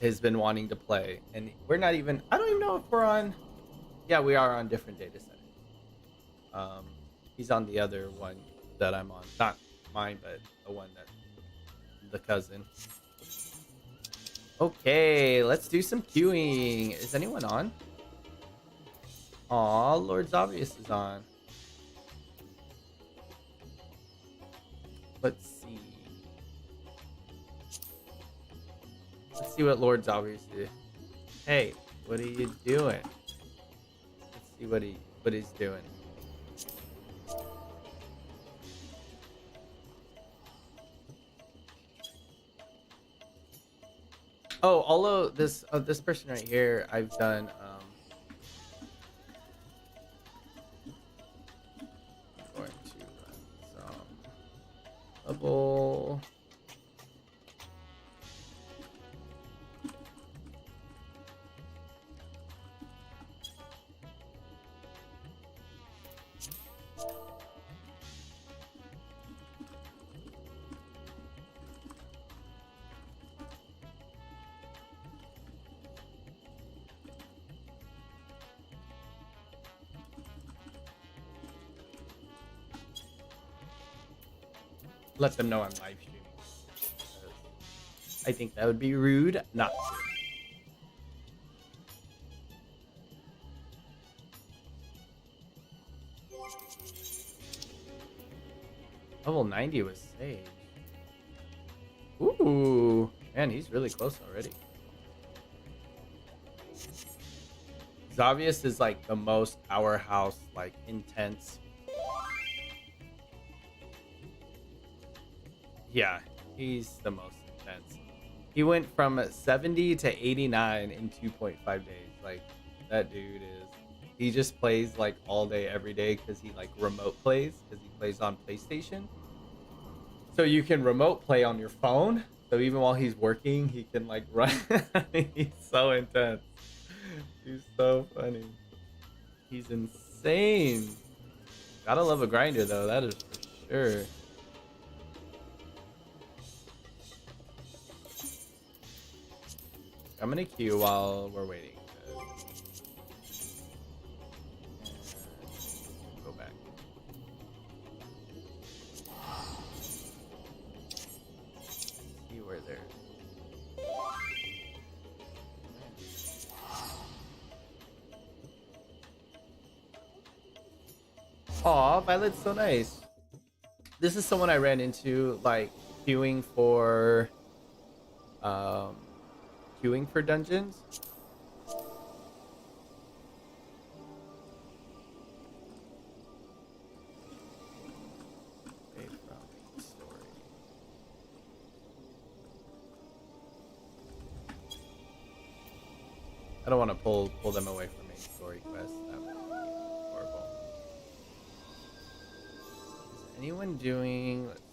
has been wanting to play, and we're not even, I don't even know if we're on, yeah, we are on different data centers. He's on the other one that I'm on, not mine, but the one that the cousin. Okay, let's do some queuing. Is anyone on? Aw, Lord Xavius is on. Let's see. Let's see what Lord Xavius did. Hey, what are you doing? Let's see what he's doing. Oh, although this person right here, I've done I'm going to run some level. Let them know I'm live streaming. I think that would be rude not to. Level 90 was Sage. Ooh, man, he's really close already. Xavius is like the most powerhouse, like intense. Yeah, he's the most intense. He went from 70 to 89 in 2.5 days. Like, that dude is, he just plays like all day, every day, because he like remote plays, because he plays on PlayStation. So you can remote play on your phone. So even while he's working, he can like run. He's so intense. He's so funny. He's insane. Gotta love a grinder though, that is for sure. I'm gonna queue while we're waiting. Go back. See where they're. Aw, Violet's so nice. This is someone I ran into like queuing for dungeons. Story. I don't want to pull them away from main story quest. That would be horrible. Is anyone doing? Let's see.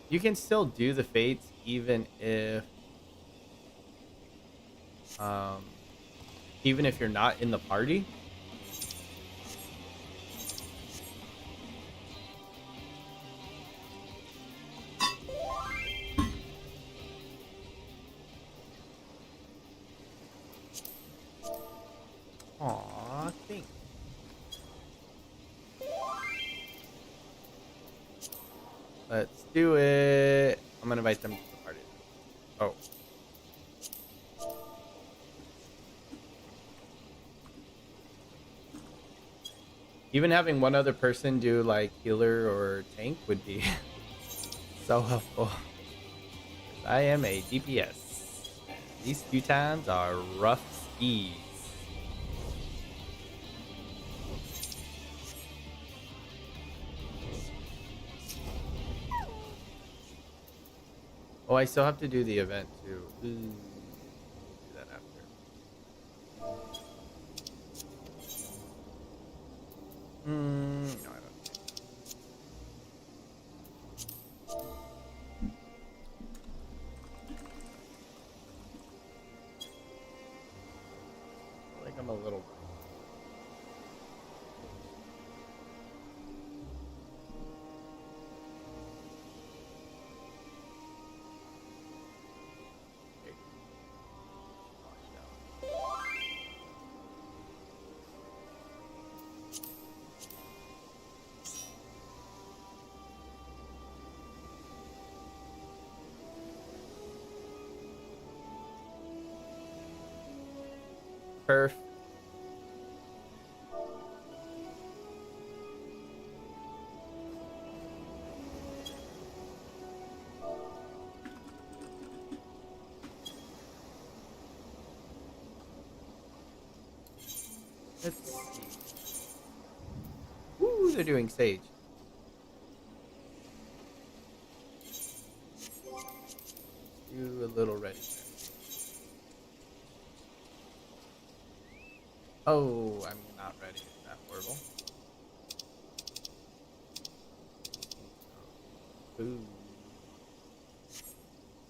You can still do the fates even if you're not in the party. Aw, thanks. Let's do it. I'm gonna invite them to the party. Oh. Even having one other person do like healer or tank would be so helpful. I am a DPS. These few times are rough skis. Oh, I still have to do the event too. Ooh, do that after. No, I don't. I feel like I'm a little. Perf. Let's see. Ooh, they're doing Sage. Do a little ready. Oh, I'm not ready. Is that horrible? Ooh.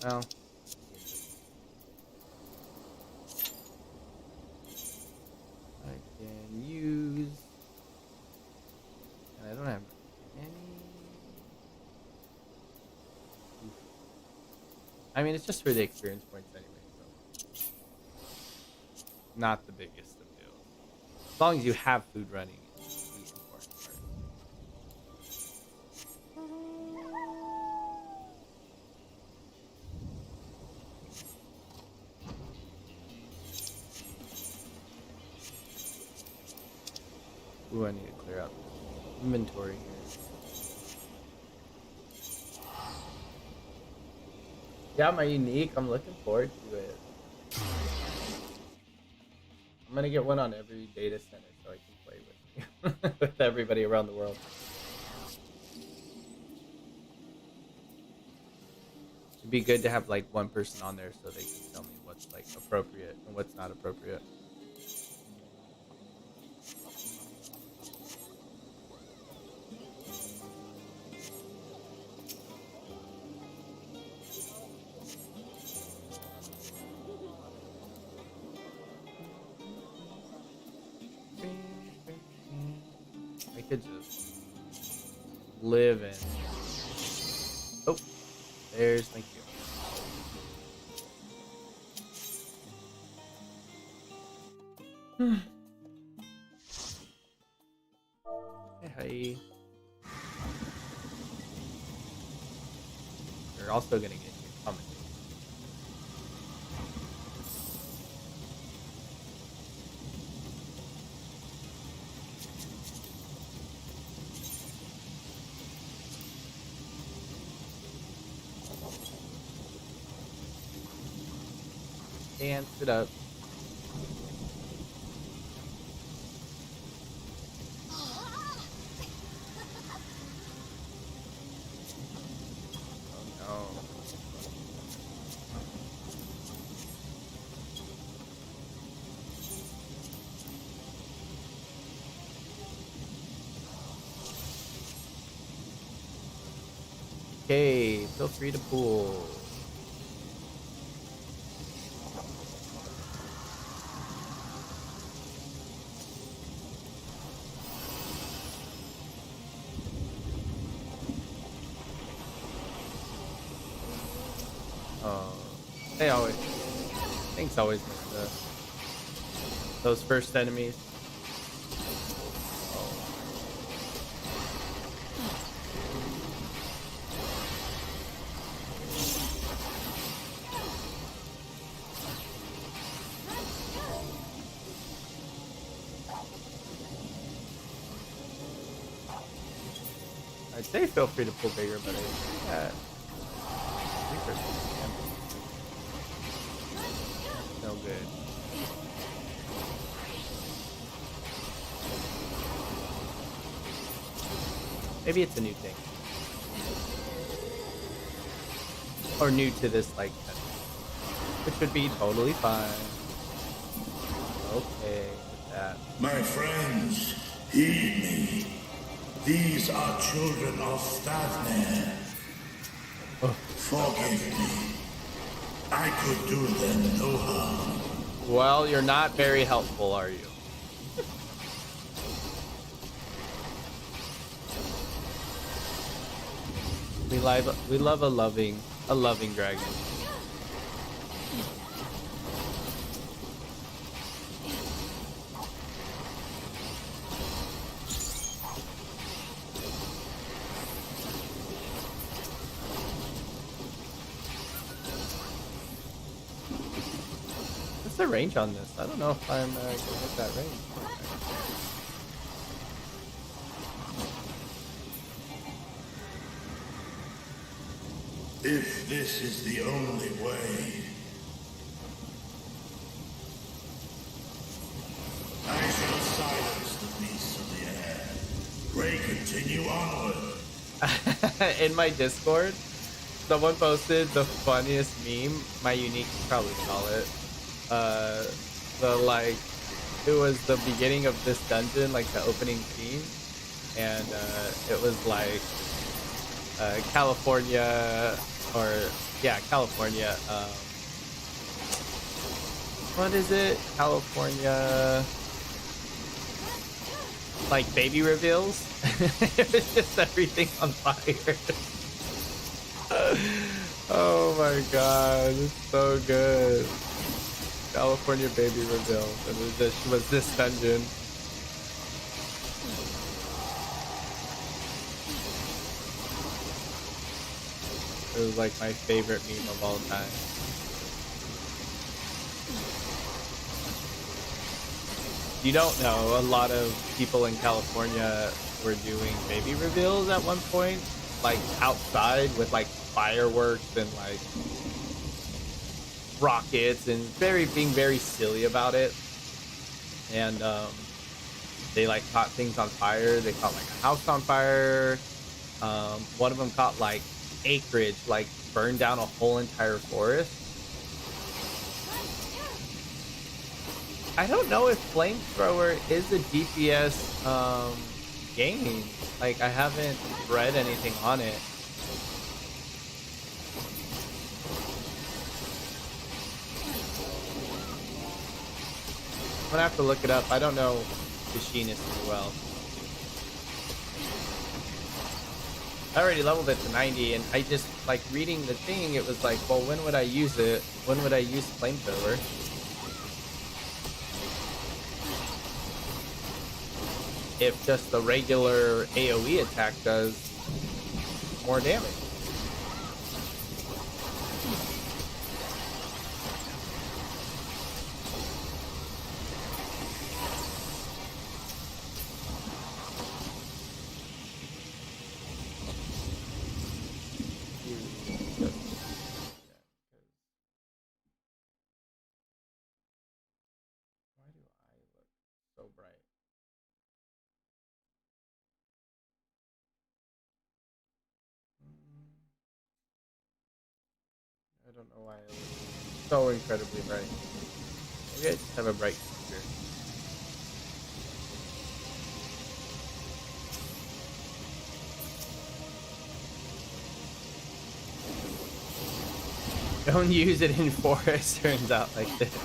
Well. I can use. And I don't have any. Oof. I mean, it's just for the experience points anyway, so. Not the biggest of deals. As long as you have food running, it's the important part. Ooh, I need to clear out the inventory here. Yeah, my unique. I'm looking forward to it. I'm gonna get one on every data center so I can play with you. With everybody around the world. It'd be good to have like one person on there so they can tell me what's like appropriate and what's not appropriate. I could just live in. Oh, there's thank you. Hey, hi. You're also gonna get your comment. Dance it up. Oh no. Okay, feel free to pull. They always, things always miss the. those first enemies. I'd say feel free to pull bigger, but I no good. Maybe it's a new thing. Or new to this, like, which would be totally fine. Okay, with that. My friends, heed me. These are children of Stavner. Oh. Forgive me. I could do them no harm. Well, you're not very helpful, are you? We love a loving dragon. What's the range on this? I don't know if I'm gonna hit that range. If this is the only way, I shall silence the beasts of the air. Pray continue onward. In my Discord, someone posted the funniest meme. My unique probably saw it. It was the beginning of this dungeon, like the opening scene, and it was like California, or yeah, California. What is it? California, like baby reveals. It was just everything on fire. Oh my god, it's so good. California baby reveal, and it was this dungeon. It was like my favorite meme of all time. You don't know, a lot of people in California were doing baby reveals at one point, like outside with like fireworks and like rockets, and being very silly about it. And they like caught things on fire. They caught like a house on fire. One of them caught like acreage, like burned down a whole entire forest. I don't know if flamethrower is a DPS game. Like, I haven't read anything on it. I'm gonna have to look it up. I don't know Machinist as well. I already leveled it to 90, and I just, like, reading the thing, it was like, well, when would I use it? When would I use flamethrower? If just the regular AoE attack does more damage. I don't know why it was so incredibly bright. Maybe I just have a bright computer. Don't use it in forest, turns out like this.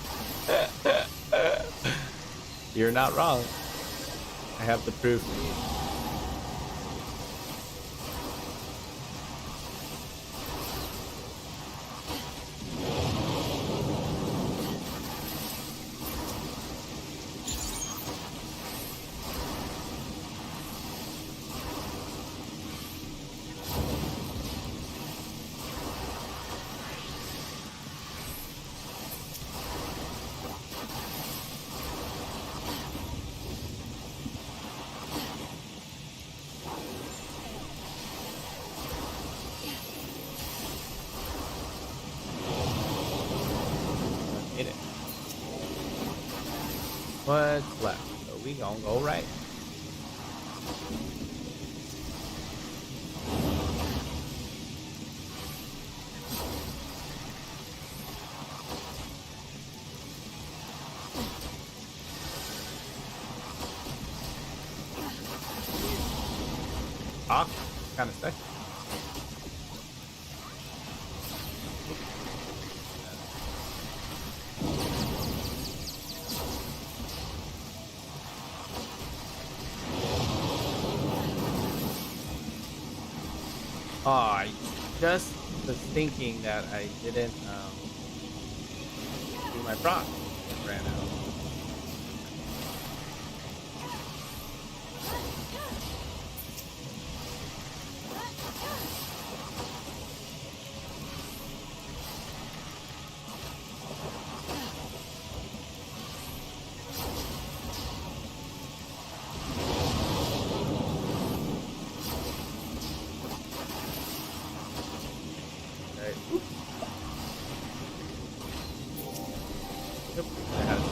You're not wrong. I have the proof. Hit it. What's left? So we gonna go right. Ah, kind of stuck. Oh, I just was thinking that I didn't do my proc. It ran out. Okay. Oop. Yep, I had it.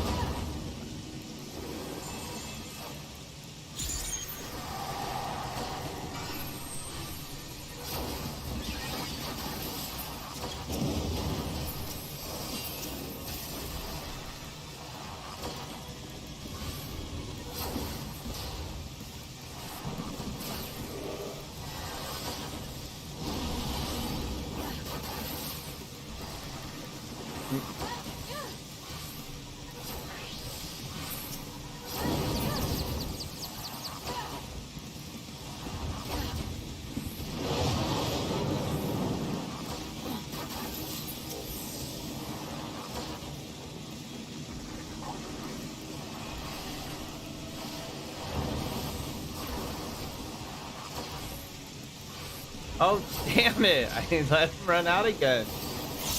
Oh, damn it. I let him run out again.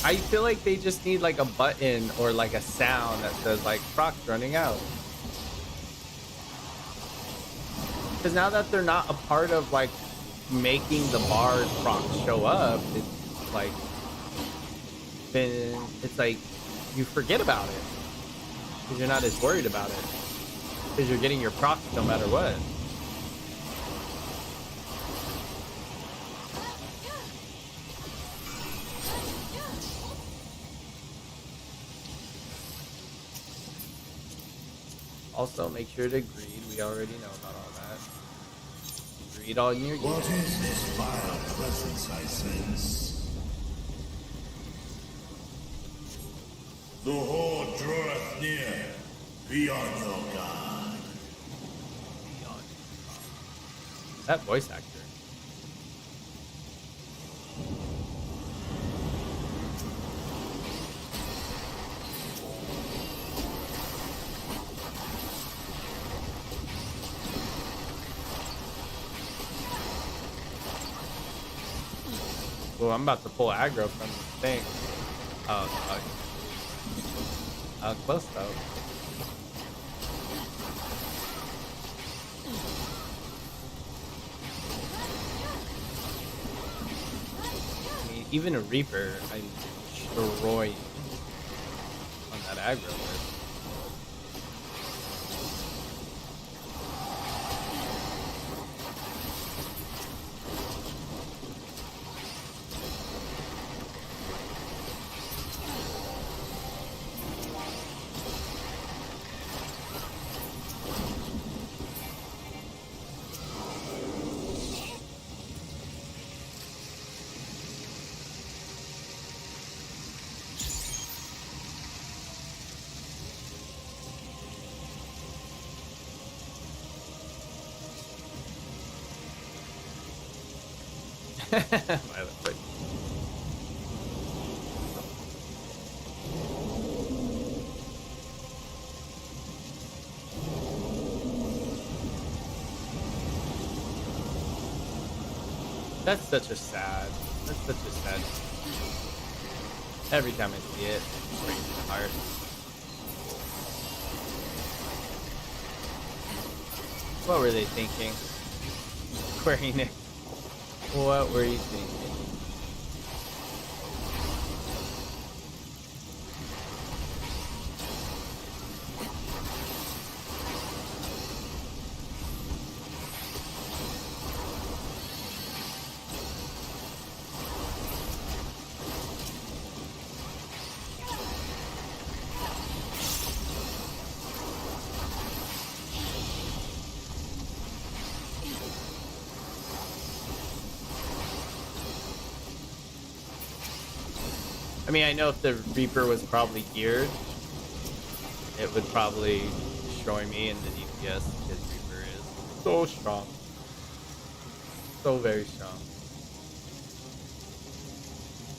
I feel like they just need like a button or like a sound that says like proc's running out. Because now that they're not a part of like making the bard proc show up, it's like, then it's like you forget about it. Because you're not as worried about it. Because you're getting your proc no matter what. Also, make sure to greed. We already know about all that. Greed all in your gear. What is this vile presence I sense? The horde draweth near. Be on your guard. That voice actor. Well, I'm about to pull aggro from the thing. Oh, fuck. Close though. I mean, even a Reaper, I destroy on that aggro list. Violet foot. That's such a sad. That's such a sad. Every time I see it, it breaks my heart. What were they thinking? Square Enix. What were you thinking? I mean, I know if the Reaper was probably geared, it would probably destroy me in the DPS because Reaper is so strong. So very strong.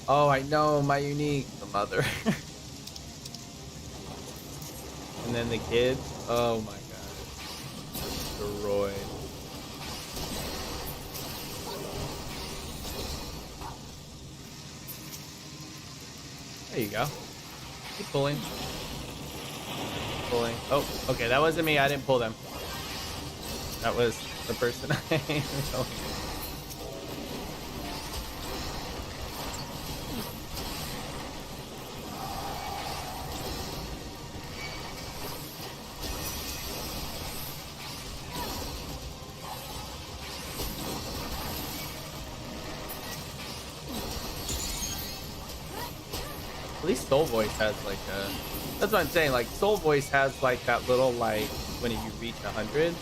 Oh, I know, my unique, the mother. And then the kids. Oh my god. Destroyed. There you go. Keep pulling. Pulling. Oh, okay, that wasn't me. I didn't pull them. That was the person I was. At least Soul Voice has like a... That's what I'm saying, like Soul Voice has like that little like when you reach 100,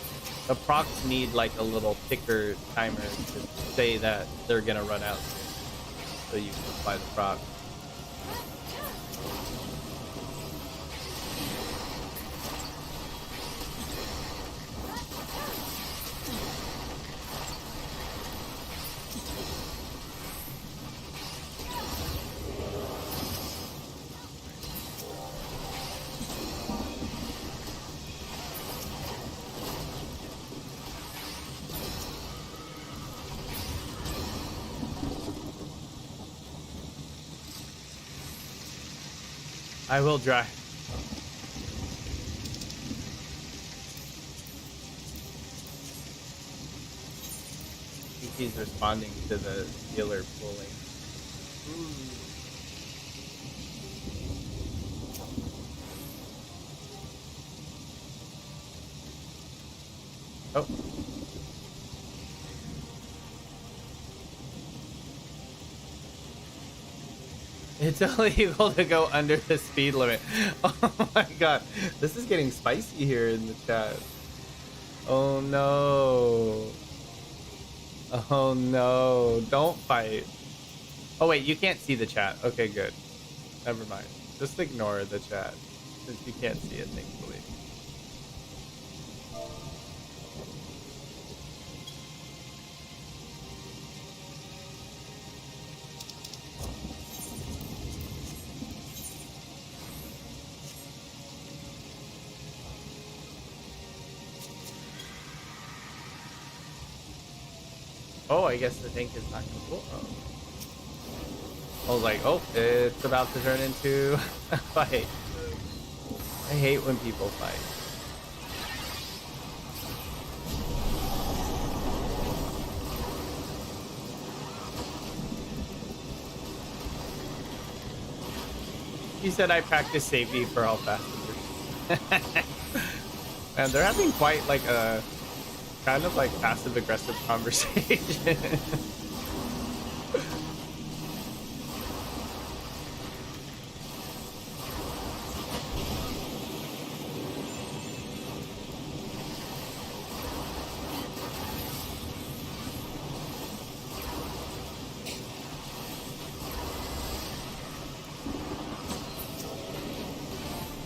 the procs need like a little ticker timer to say that they're gonna run out soon. So you can apply the proc. I will try. He's responding to the healer pulling. Oh. It's only able to go under the speed limit. Oh my god. This is getting spicy here in the chat. Oh no. Oh no. Don't fight. Oh wait, you can't see the chat. Okay, good. Never mind. Just ignore the chat since you can't see it, thankfully. Oh, I guess the tank is not gonna pull. Oh. I was like, oh, it's about to turn into a fight. I hate when people fight. He said I practice safety for all passengers. And they're having quite like a kind of like passive aggressive conversation.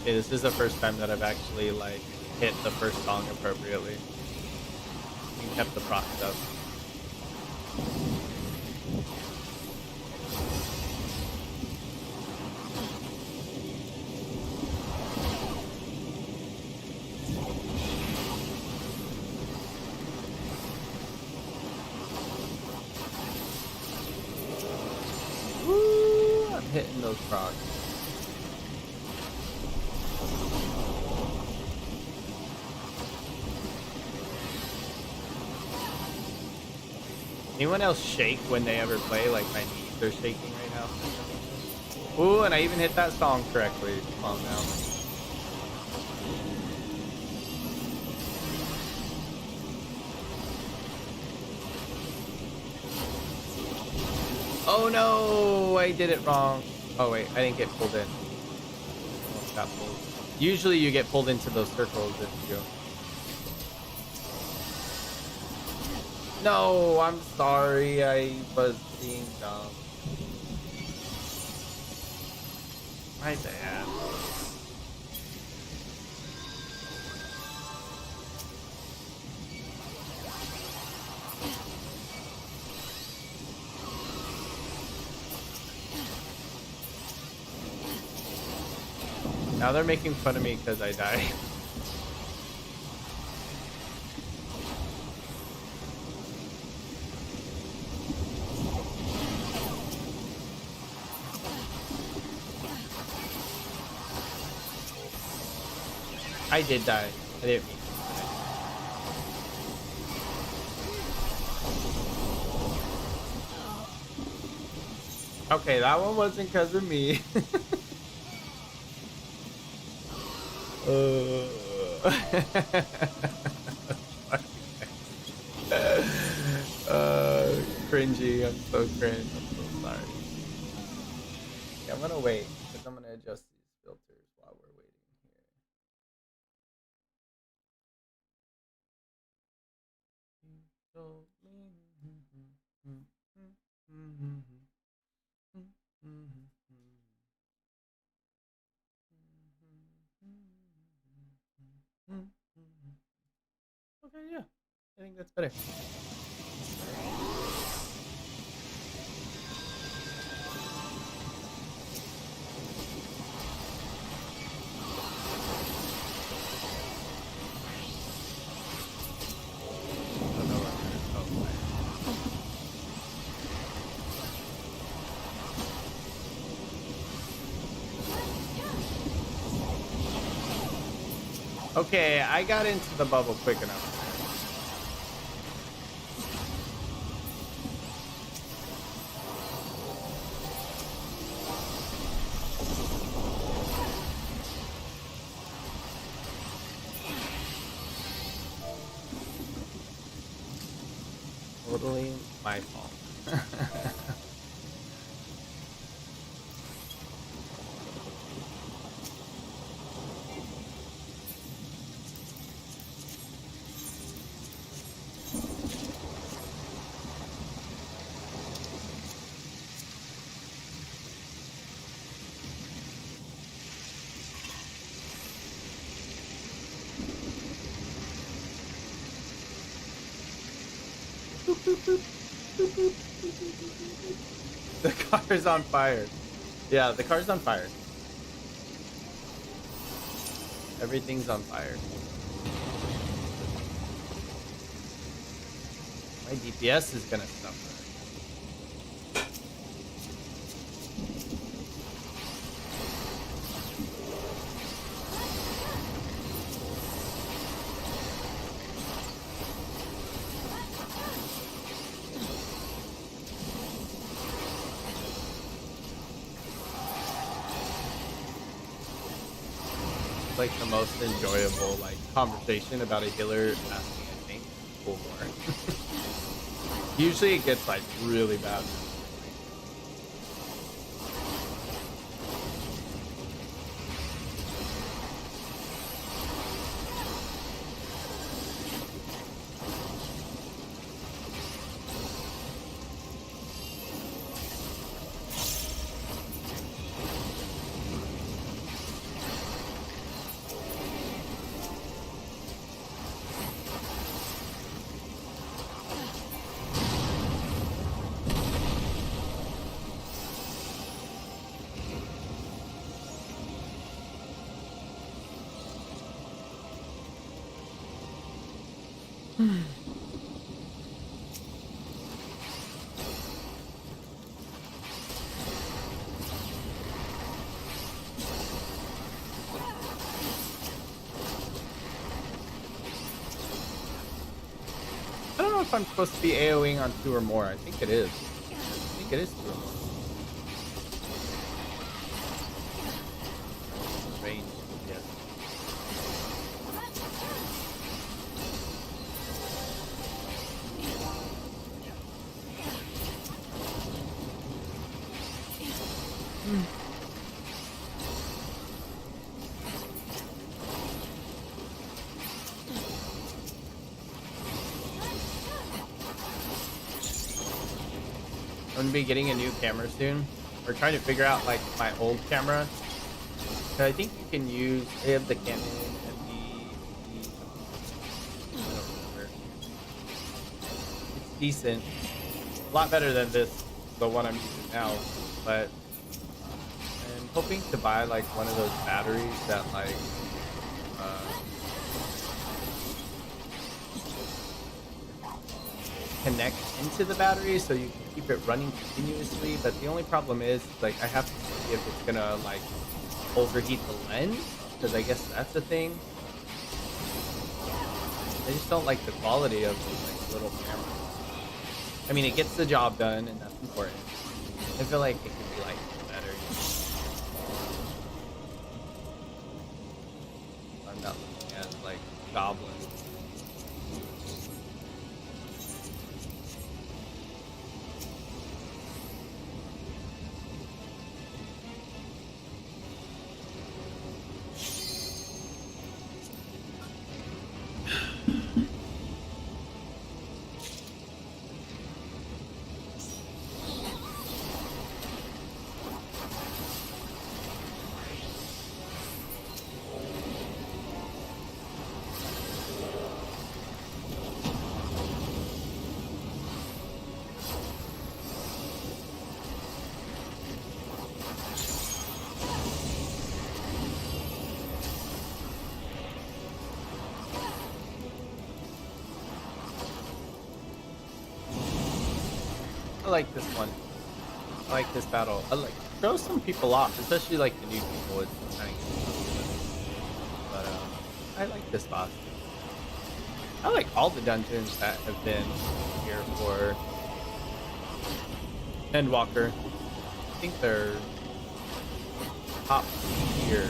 Okay, this is the first time that I've actually like hit the first song appropriately. And kept the procs up. Woo! I'm hitting those procs. Anyone else shake when they ever play? Like my knees are shaking right now. Ooh, and I even hit that song correctly. Calm down. Oh no, I did it wrong. Oh wait, I didn't get pulled in. Almost got pulled. Usually you get pulled into those circles if you go. No, I'm sorry. I was being dumb. My dad. Now they're making fun of me because I died. I did die. I didn't mean to. Okay, that one wasn't because of me. Cringy. I'm so cringe. I'm so sorry. Yeah, I'm gonna wait because I'm gonna adjust these filters while we're waiting here. Okay, yeah. I think that's better. Okay, I got into the bubble quick enough. Totally my fault. The car's on fire. Yeah, the car's on fire. Everything's on fire. My DPS is gonna suffer. Like the most enjoyable conversation about a healer asking a tank for more. Usually it gets really bad. I don't know if I'm supposed to be AoEing on 2 or more. I think it is. I think it is 2 or more. Range DPS. I'm gonna be getting a new camera soon. We're trying to figure out my old camera I think you can use. They have the cannon and I don't remember. It's decent, a lot better than the one I'm using now. But I'm hoping to buy like one of those batteries that like connect into the battery so you can keep it running continuously. But the only problem is like I have to see if it's gonna like overheat the lens, because I guess that's a thing. I just don't like the quality of these like little cameras. I mean, it gets the job done and that's important. I feel like it could be like better. I'm not looking at like goblins. I like this one. I like this battle. I like throw some people off, especially like the new people. It's kind of but I like this boss. I like all the dungeons that have been here for Endwalker. I think they're top tier.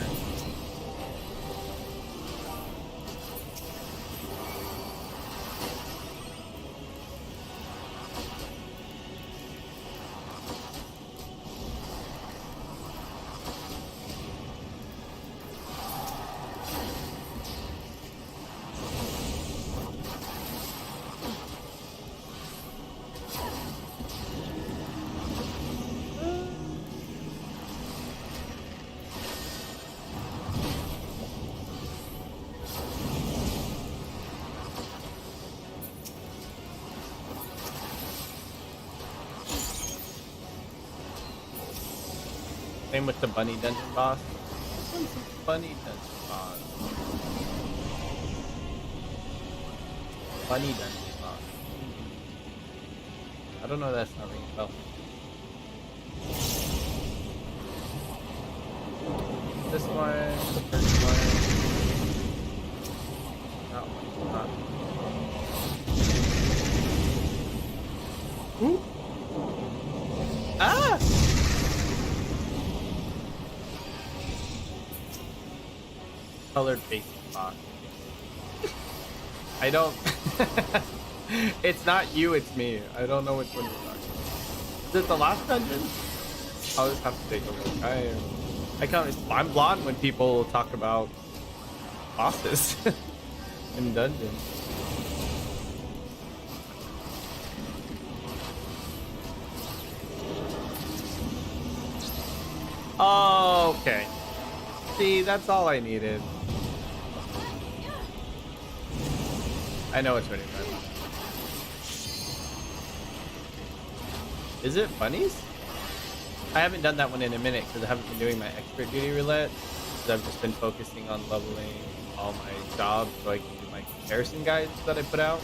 Same with the bunny dungeon boss. Bunny dungeon boss. Bunny dungeon boss. I don't know, that's not ringing a bell. This one, the first one. That one, not. Ooh. Ah! Colored face box. I don't. It's not you, it's me. I don't know which one you're talking about. Is it the last dungeon? I'll just have to take a look. I'm blonde when people talk about bosses in dungeons. Oh, okay. See, that's all I needed. I know which one you're talking about. Is it bunnies? I haven't done that one in a minute because I haven't been doing my expert duty roulette. Because I've just been focusing on leveling all my jobs so I can do my comparison guides that I put out.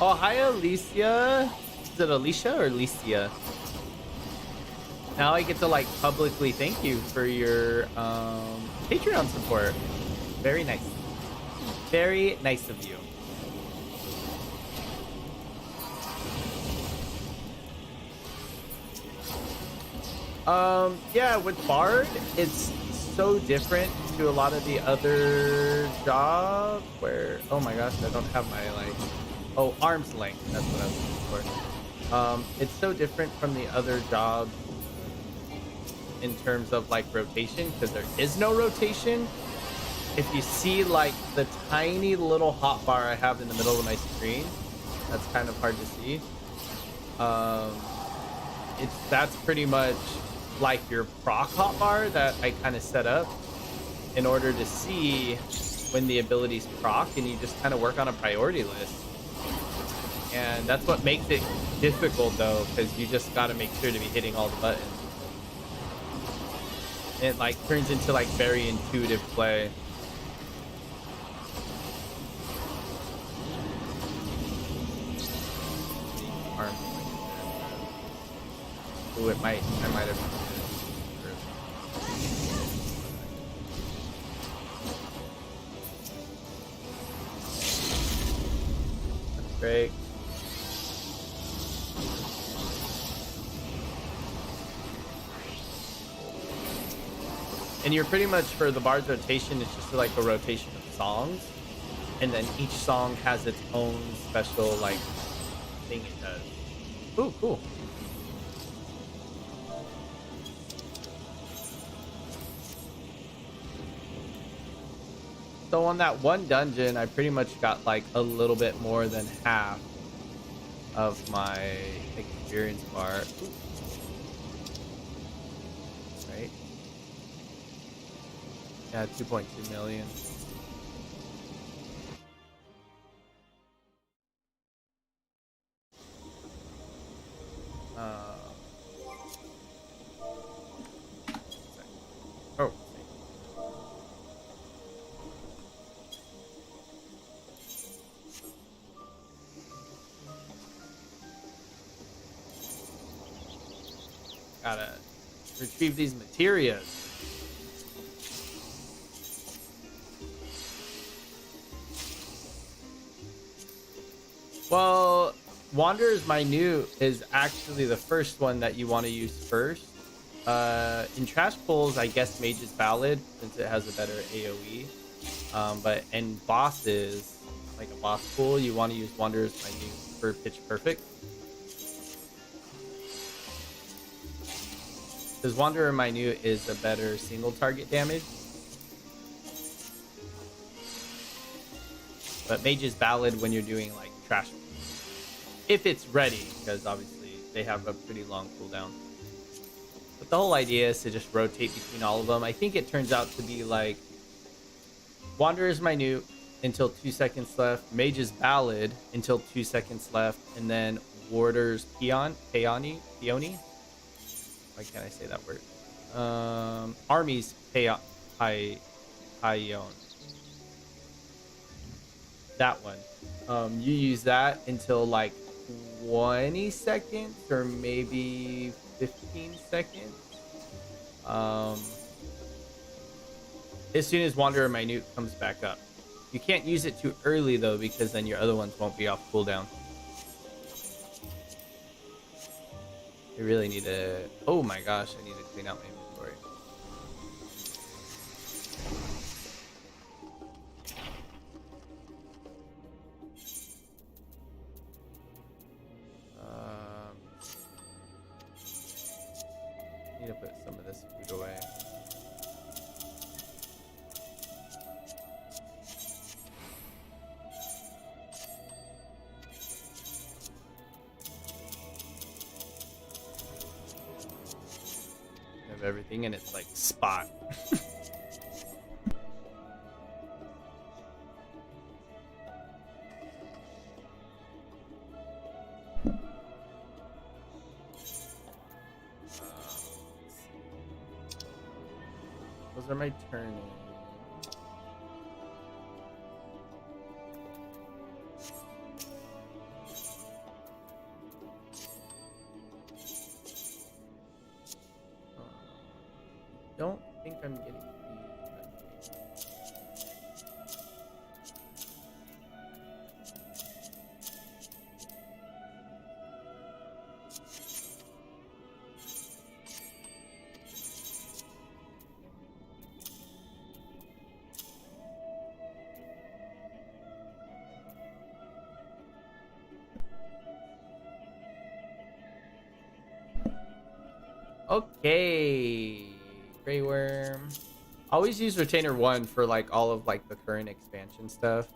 Oh, hi Alicia. Is it Alicia or Alicia? Now I get to like publicly thank you for your Patreon support. Very nice. Very nice of you. Yeah, with Bard, it's so different to a lot of the other jobs where, oh my gosh, I don't have my like, oh, arm's length. That's what I was looking for. It's so different from the other jobs in terms of like rotation, because there is no rotation. If you see like the tiny little hotbar I have in the middle of my screen, that's kind of hard to see. that's pretty much like your proc hotbar that I kind of set up in order to see when the abilities proc, and you just kind of work on a priority list. And that's what makes it difficult though, because you just got to make sure to be hitting all the buttons. And it like turns into like very intuitive play. Ooh, I might have. That's great. And you're pretty much, for the bard's rotation, it's just like a rotation of songs, and then each song has its own special like thing it does. Ooh, cool. So on that one dungeon, I pretty much got like a little bit more than half of my experience bar. Ooh. Right? Yeah, 2.2 million. Oh. Gotta retrieve these materials. Well, Wanderer's Minute is actually the first one that you want to use first. In Trash Pulls, I guess Mage's Ballad, since it has a better AoE. But in bosses, like a boss pool, you want to use Wanderer's Minute for Pitch Perfect. Because Wanderer Minute is a better single target damage. But Mage's Ballad when you're doing like trash, if it's ready, because obviously they have a pretty long cooldown. But the whole idea is to just rotate between all of them. I think it turns out to be like Wanderer's Minute until 2 seconds left, Mage's Ballad until 2 seconds left, and then Warder's Peony. Why can't I say that word? Army's Payon. That one. You use that until like 20 seconds or maybe 15 seconds. As soon as Wanderer Minute comes back up. You can't use it too early though, because then your other ones won't be off cooldown. I really need to... Oh my gosh, I need to clean out my inventory. Need to put some of this food away. Have everything in its like spot. Those are my turning. Don't think I'm getting these. Okay. Grey Worm. Always use Retainer 1 for like all of like the current expansion stuff.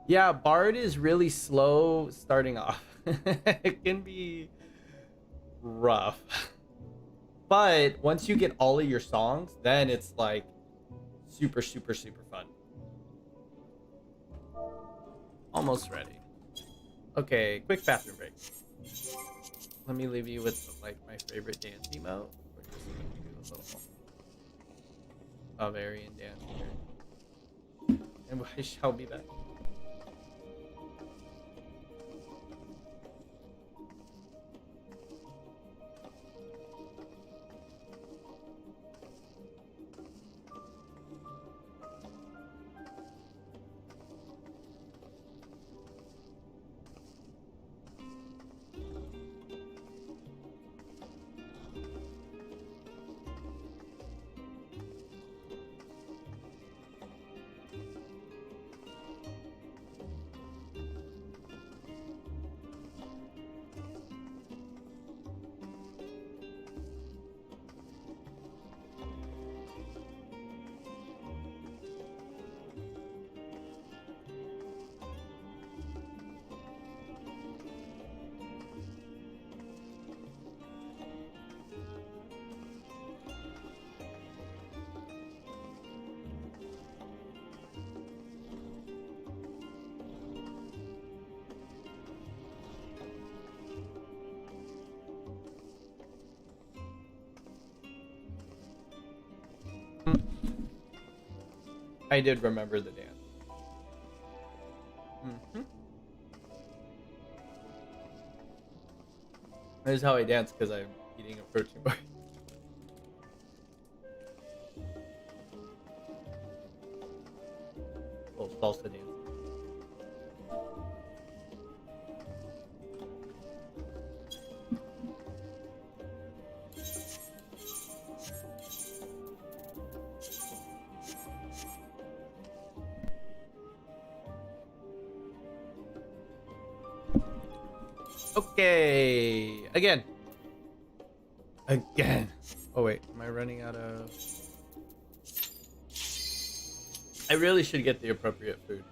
Yeah, Bard is really slow starting off. It can be rough. But once you get all of your songs, then it's like super, super, super fun. Almost ready. Okay, quick bathroom break. Let me leave you with like my favorite dance emote. We're just gonna do a little Bavarian dance here. And I shall be back. I did remember the dance. This is how I dance because I'm eating a protein bar. Oh, salsa dance. Okay, again. Oh wait, am I running out of? I really should get the appropriate food.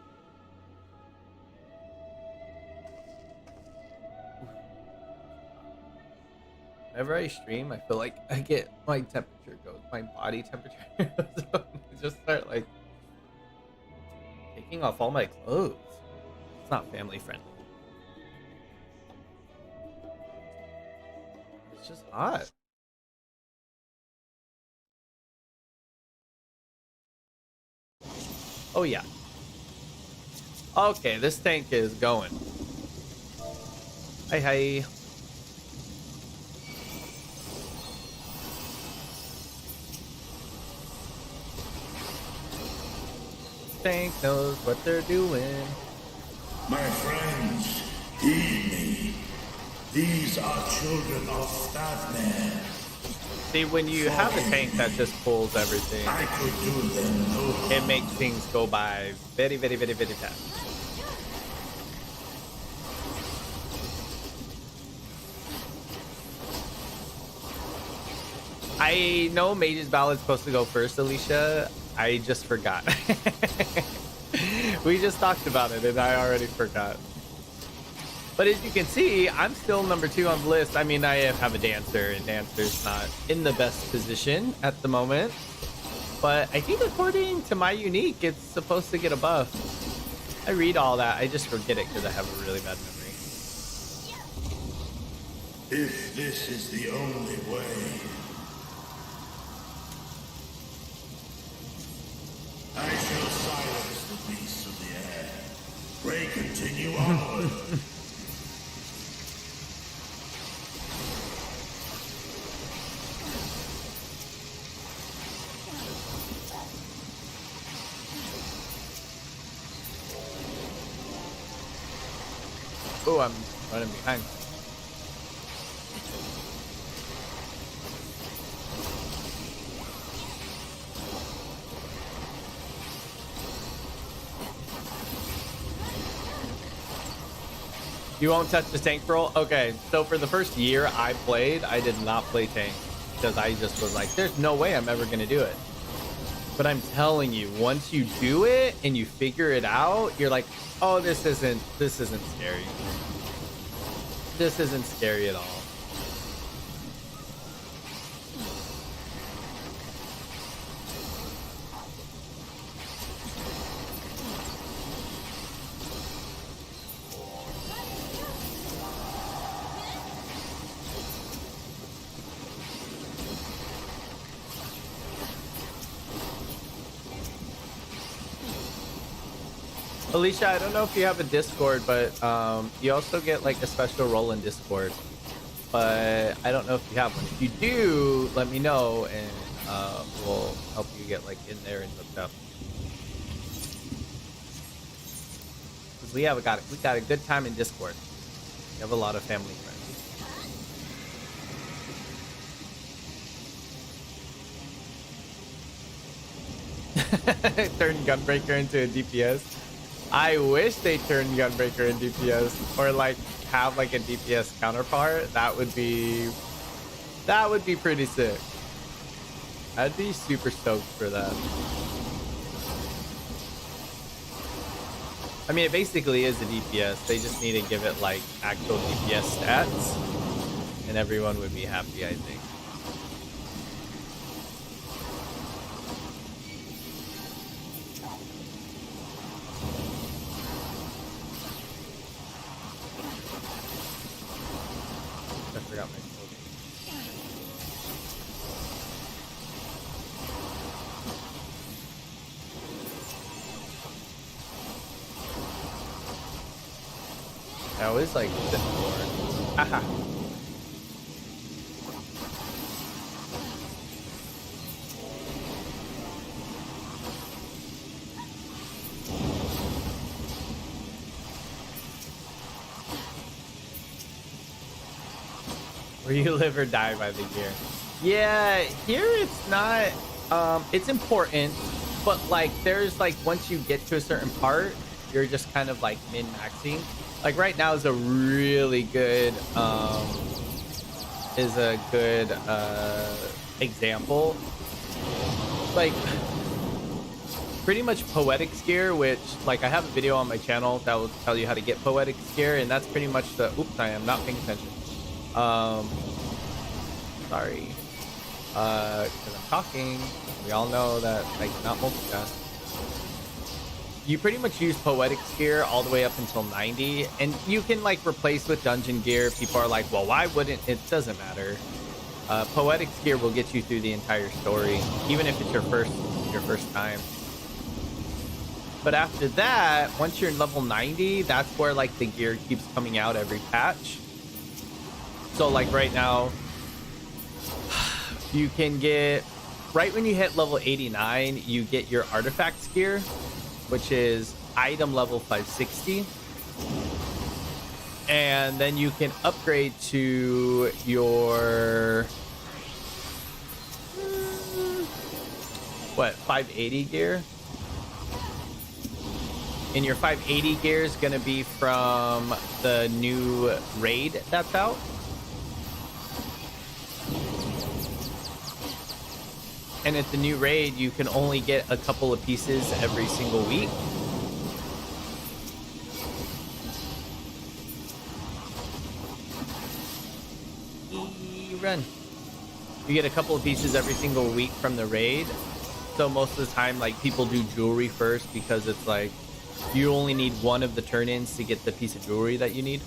Whenever I stream, I feel like I get my temperature goes, my body temperature goes up. I just start like taking off all my clothes. It's not family friendly. It's just hot. Oh yeah. Okay, this tank is going. Hi hi. Tank knows what they're doing. My friends, heed me. These are children of Stefan. See, when you have a tank that just pulls everything, I could do them no harm. it makes things go by very, very, very, very fast. I know Mage's Ballad's supposed to go first, Alicia. I just forgot. We just talked about it and I already forgot. But as you can see, I'm still number 2 on the list. I mean, I have a dancer, and dancer's not in the best position at the moment. But I think according to my unique, it's supposed to get a buff. I read all that. I just forget it because I have a really bad memory. If this is the only way, I shall silence the beasts of the air. Pray continue onward. Oh, I'm running behind. You won't touch the tank roll? Okay, so for the first year I played, I did not play tank because I just was like, there's no way I'm ever going to do it. But I'm telling you, once you do it and you figure it out, you're like, oh, this isn't scary. This isn't scary at all. Alicia, I don't know if you have a Discord, but you also get like a special role in Discord. But I don't know if you have one. If you do, let me know and we'll help you get like in there and hooked up. Because we got a good time in Discord. We have a lot of family friends. Turn Gunbreaker into a DPS. I wish they turned Gunbreaker into DPS, or like have like a DPS counterpart. That would be pretty sick. I'd be super stoked for that. I mean, it basically is a DPS. They just need to give it like actual DPS stats, and everyone would be happy, I think. I always like the board. Haha. Where you live or die by the gear. Yeah, here it's not it's important, but like there's like once you get to a certain part, you're just kind of like min-maxing. Like right now is a really good example. Like pretty much Poetics gear, which like I have a video on my channel that will tell you how to get Poetics gear, and that's pretty much the oops, I am not paying attention. Sorry. Because I'm talking. We all know that I cannot multitask. You pretty much use Poetics gear all the way up until 90, and you can like replace with dungeon gear. People are like, well, why wouldn't it? Doesn't matter. Poetics gear will get you through the entire story, even if it's your first time. But after that, once you're level 90, that's where like the gear keeps coming out every patch. So like right now, you can get, right when you hit level 89, you get your artifacts gear, which is item level 560. And then you can upgrade to your, what, 580 gear? And your 580 gear is going to be from the new raid that's out. And at the new raid, you can only get a couple of pieces every single week. Run. You get a couple of pieces every single week from the raid. So most of the time, like people do jewelry first because it's like you only need one of the turn-ins to get the piece of jewelry that you need.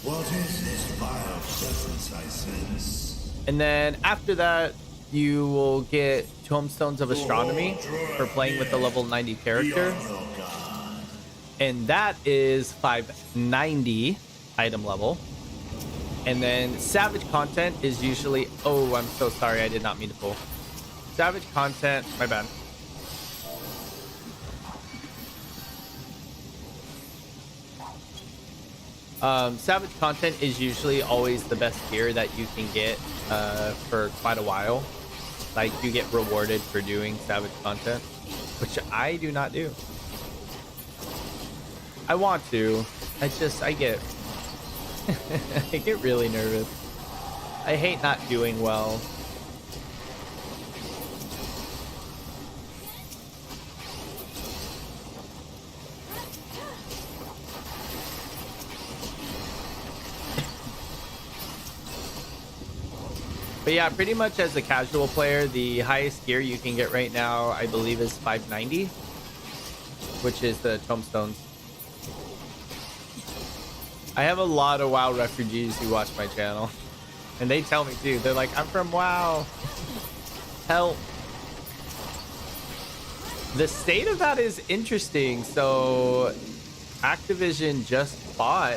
What is this vile substance I sense? And then after that, you will get Tombstones of Astronomy for playing with the level 90 character. And that is 590 item level. And then Savage content is usually... Oh, I'm so sorry. I did not mean to pull. Savage content... My bad. Savage content is usually always the best gear that you can get for quite a while. Like, you get rewarded for doing Savage content, which I do not do. I want to. I get... I get really nervous. I hate not doing well. But yeah, pretty much as a casual player, the highest gear you can get right now, I believe, is 590, which is the tombstones. I have a lot of WoW refugees who watch my channel, and they tell me too. They're like, "I'm from WoW. Help." The state of that is interesting. So, Activision just bought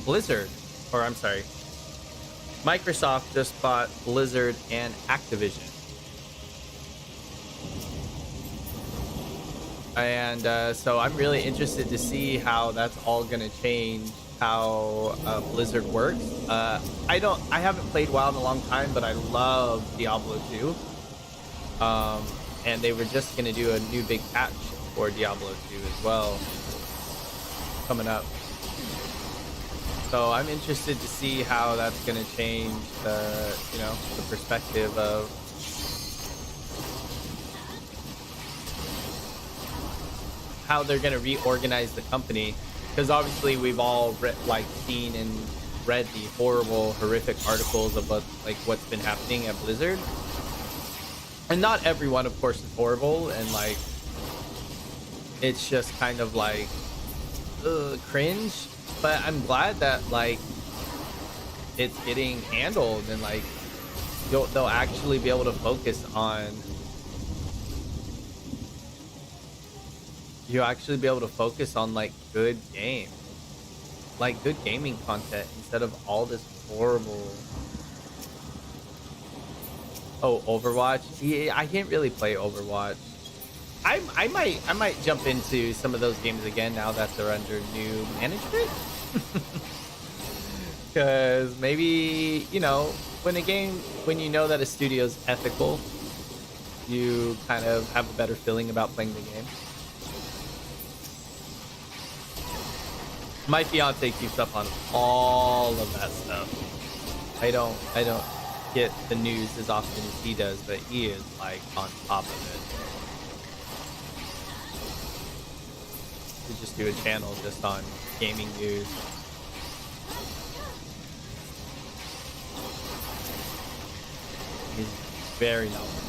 Blizzard, or I'm sorry, Microsoft just bought Blizzard and Activision. And so I'm really interested to see how that's all going to change how Blizzard works. I haven't played WoW in a long time, but I love Diablo 2. And they were just going to do a new big patch for Diablo 2 as well coming up. So I'm interested to see how that's going to change the, the perspective of how they're going to reorganize the company, because obviously we've all seen and read the horrible, horrific articles about what's been happening at Blizzard. And not everyone, of course, is horrible, and it's just kind of cringe. But I'm glad that it's getting handled, and they'll actually be able to focus on. You'll actually be able to focus on good game, good gaming content, instead of all this horrible. Oh, Overwatch. Yeah, I can't really play Overwatch. I might jump into some of those games again now that they're under new management. Because maybe, when you know that a studio's ethical, you kind of have a better feeling about playing the game. My fiance keeps up on all of that stuff. I don't get the news as often as he does, but he is on top of it. To just do a channel just on gaming news. He's very knowledgeable.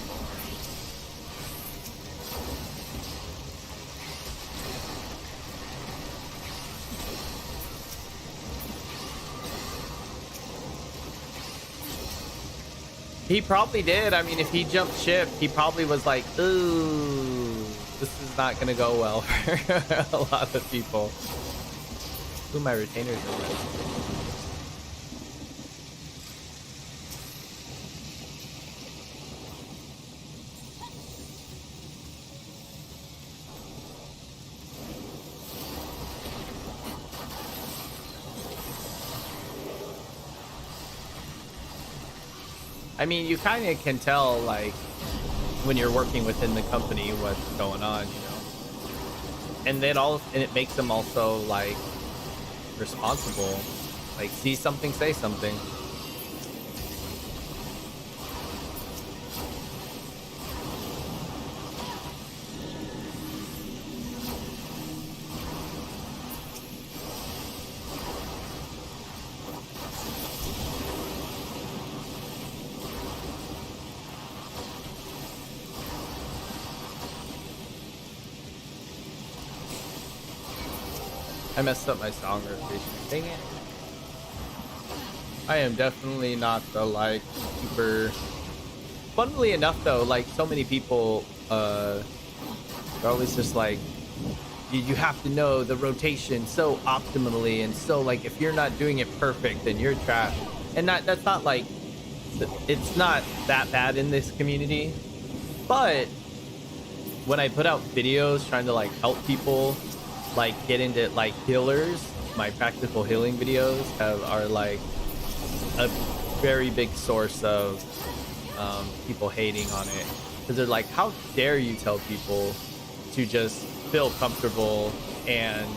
He probably did. I mean, if he jumped ship, he probably was like, ooh, this is not going to go well for a lot of people. Ooh, my retainers are red. I mean, you kind of can tell, when you're working within the company, what's going on, And it makes them also, responsible. See something, say something. I messed up my song rotation. Dang it. I am definitely not the super. Funnily enough though, so many people they're always just you have to know the rotation so optimally, and so if you're not doing it perfect, then you're trash. And that's not it's not that bad in this community. But when I put out videos trying to help people get into healers, my practical healing videos are a very big source of people hating on it, because they're like, how dare you tell people to just feel comfortable and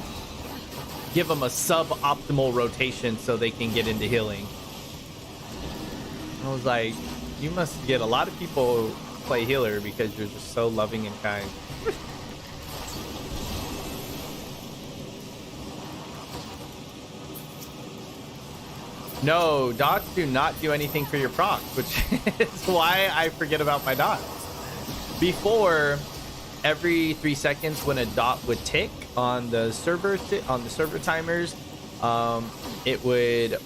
give them a suboptimal rotation so they can get into healing. I was like, you must get a lot of people play healer because you're just so loving and kind. No, dots do not do anything for your proc, which is why I forget about my dots. Before, every 3 seconds when a dot would tick on the server timers, it would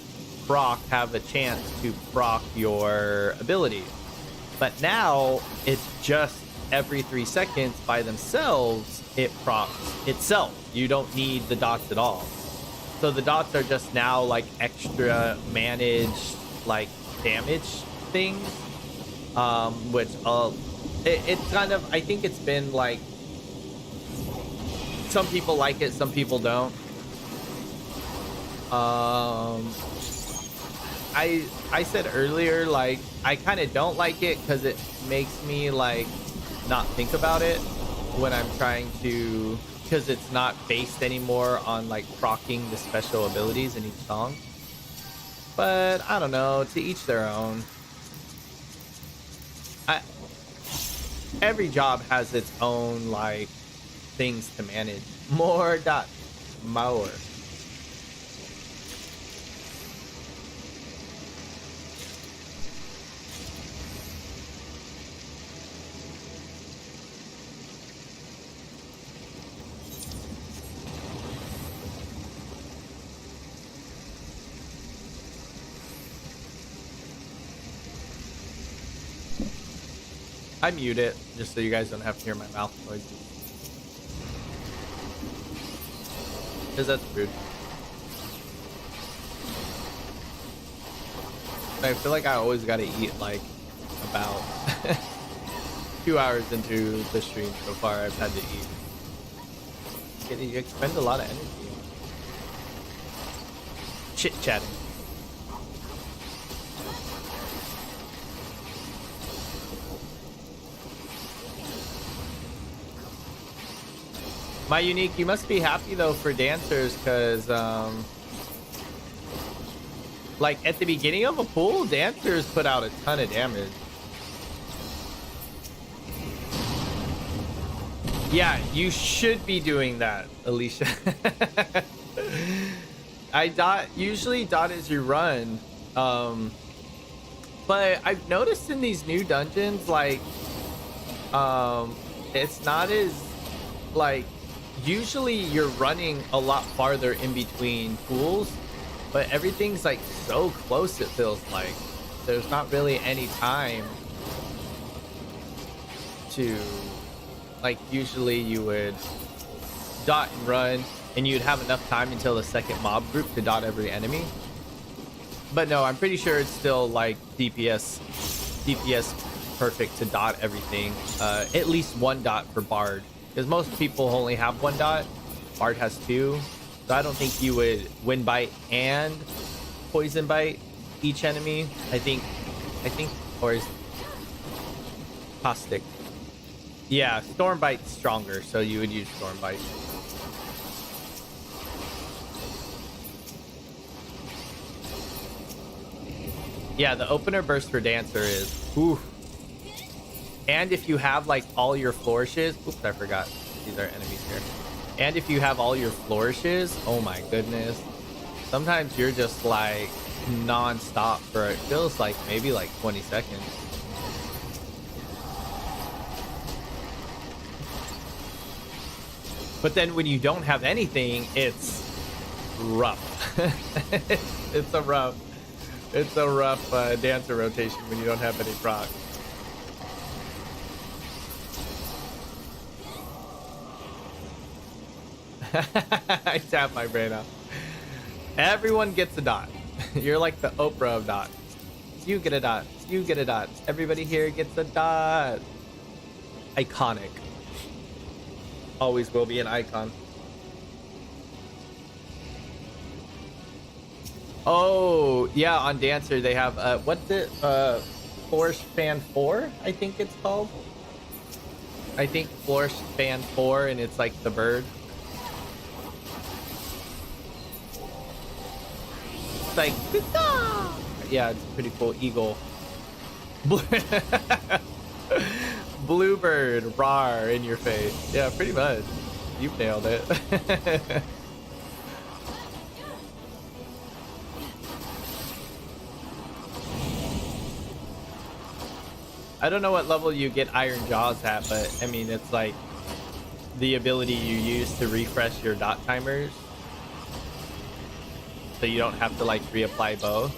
have a chance to proc your ability. But now it's just every 3 seconds by themselves, it procs itself. You don't need the dots at all. So the dots are just now like extra managed like damage things, which it's kind of, I think it's been like, some people like it, some people don't. I said earlier, like, I kind of don't like it because it makes me like not think about it when I'm trying to, because it's not based anymore on like proccing the special abilities in each song. But I don't know, to each their own. Every job has its own like things to manage. More dot more. I mute it just so you guys don't have to hear my mouth noises. Because that's rude. I feel like I always gotta eat like about 2 hours into the stream so far. I've had to eat. You expend a lot of energy. Chit-chatting. My Unique, you must be happy though for dancers, because like at the beginning of a pool, dancers put out a ton of damage. Yeah, you should be doing that, Alicia. I usually dot as you run, but I've noticed in these new dungeons, like it's not as like, usually you're running a lot farther in between pools, but everything's like so close, it feels like there's not really any time to, like, usually you would dot and run and you'd have enough time until the second mob group to dot every enemy. But no, I'm pretty sure it's still like DPS perfect to dot everything. At least one dot for Bard, because most people only have one dot. Bard has two, so I don't think you would wind bite and poison bite each enemy. I think, or is caustic? Yeah, storm bite's stronger, so you would use storm bite. Yeah, the opener burst for dancer is oof. And if you have like all your flourishes, oops, I forgot. These are enemies here. And if you have all your flourishes, oh my goodness. Sometimes you're just like non-stop for, it feels like maybe like 20 seconds. But then when you don't have anything, it's rough. It's a rough dancer rotation when you don't have any proc. I tap my brain out. Everyone gets a dot. You're like the Oprah of dots. You get a dot. You get a dot. Everybody here gets a dot. Iconic. Always will be an icon. Oh, yeah, on Dancer they have what's it? Flourish Fan 4, I think it's called. I think Flourish Fan 4, and it's like the bird. It's like, yeah, it's pretty cool. Eagle. Bluebird, rar in your face. Yeah, pretty much. You've nailed it. I don't know what level you get Iron Jaws at, but I mean, it's like the ability you use to refresh your dot timers. So you don't have to like reapply both.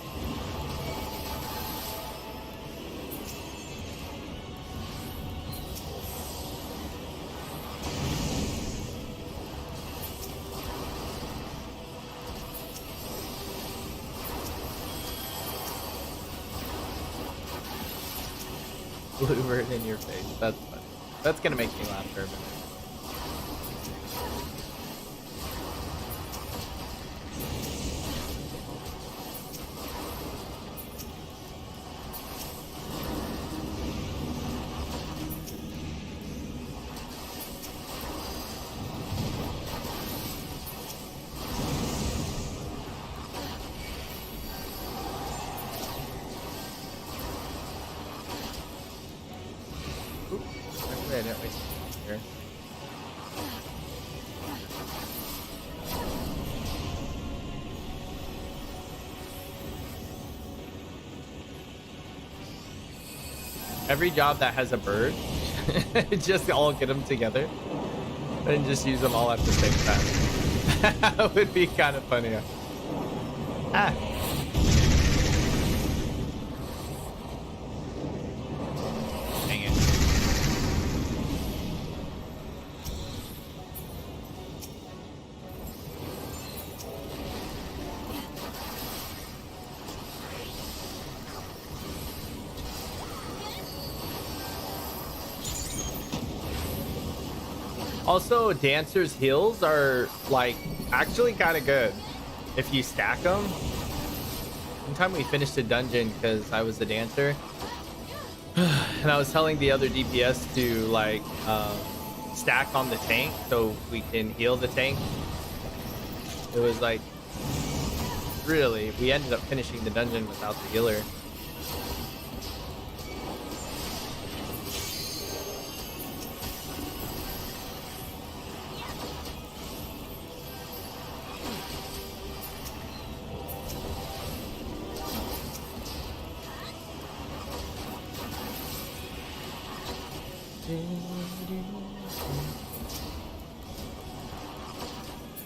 Blue bird in your face. That's funny. That's gonna make me laugh for a minute. I didn't waste here. Every job that has a bird, just all get them together and just use them all at the same time. That would be kind of funny. Ah. Dang it. Also, dancers' heals are like actually kind of good if you stack them. One time we finished a dungeon because I was a dancer, and I was telling the other DPS to like stack on the tank so we can heal the tank. It was like really, we ended up finishing the dungeon without the healer.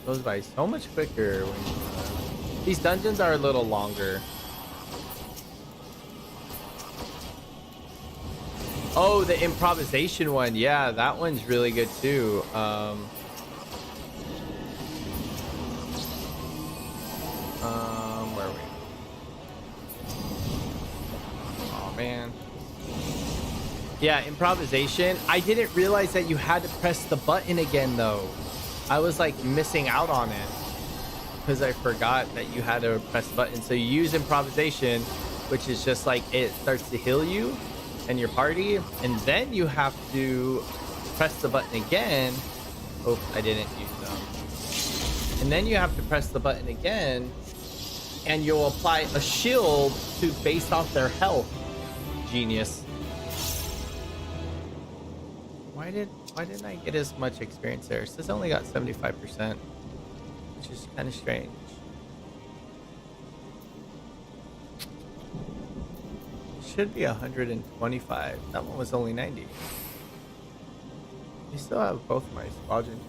Goes by so much quicker when these dungeons are a little longer. Oh, the improvisation one. Yeah, that one's really good too. Where are we? Oh man. Yeah, improvisation. I didn't realize that you had to press the button again though. I was like missing out on it because I forgot that you had to press the button. So you use improvisation, which is just like it starts to heal you and your party, and then you have to press the button again. Oh, I didn't use them. And then you have to press the button again, and you'll apply a shield to base off their health. Genius. Why didn't I get as much experience there? It says I only got 75%, which is kind of strange. It should be 125. That one was only 90. You still have both my squadrons.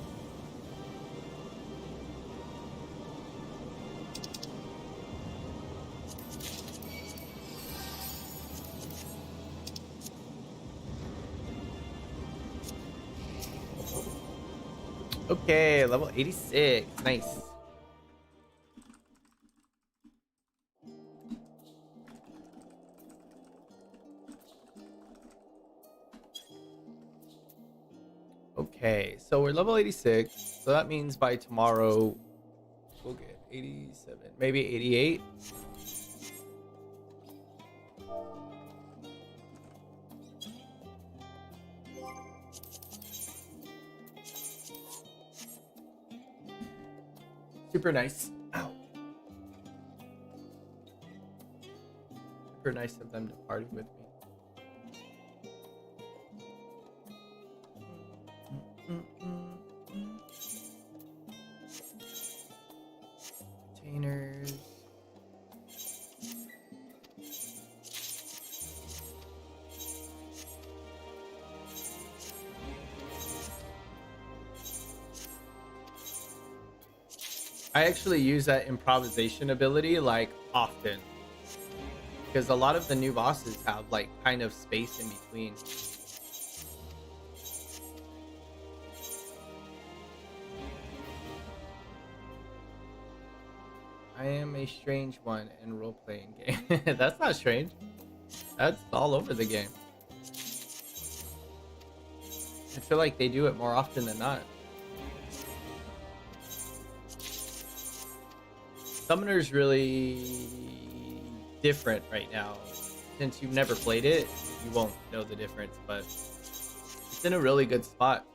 Okay, level 86. Nice. Okay, so we're level 86. So that means by tomorrow we'll get 87, maybe 88. Super nice. Ow. Super nice of them to party with me. Containers. I actually use that improvisation ability like often, because a lot of the new bosses have like kind of space in between. I am a strange one in role-playing game. That's not strange. That's all over the game. I feel like they do it more often than not. Summoner's really different right now. Since you've never played it, you won't know the difference, but it's in a really good spot.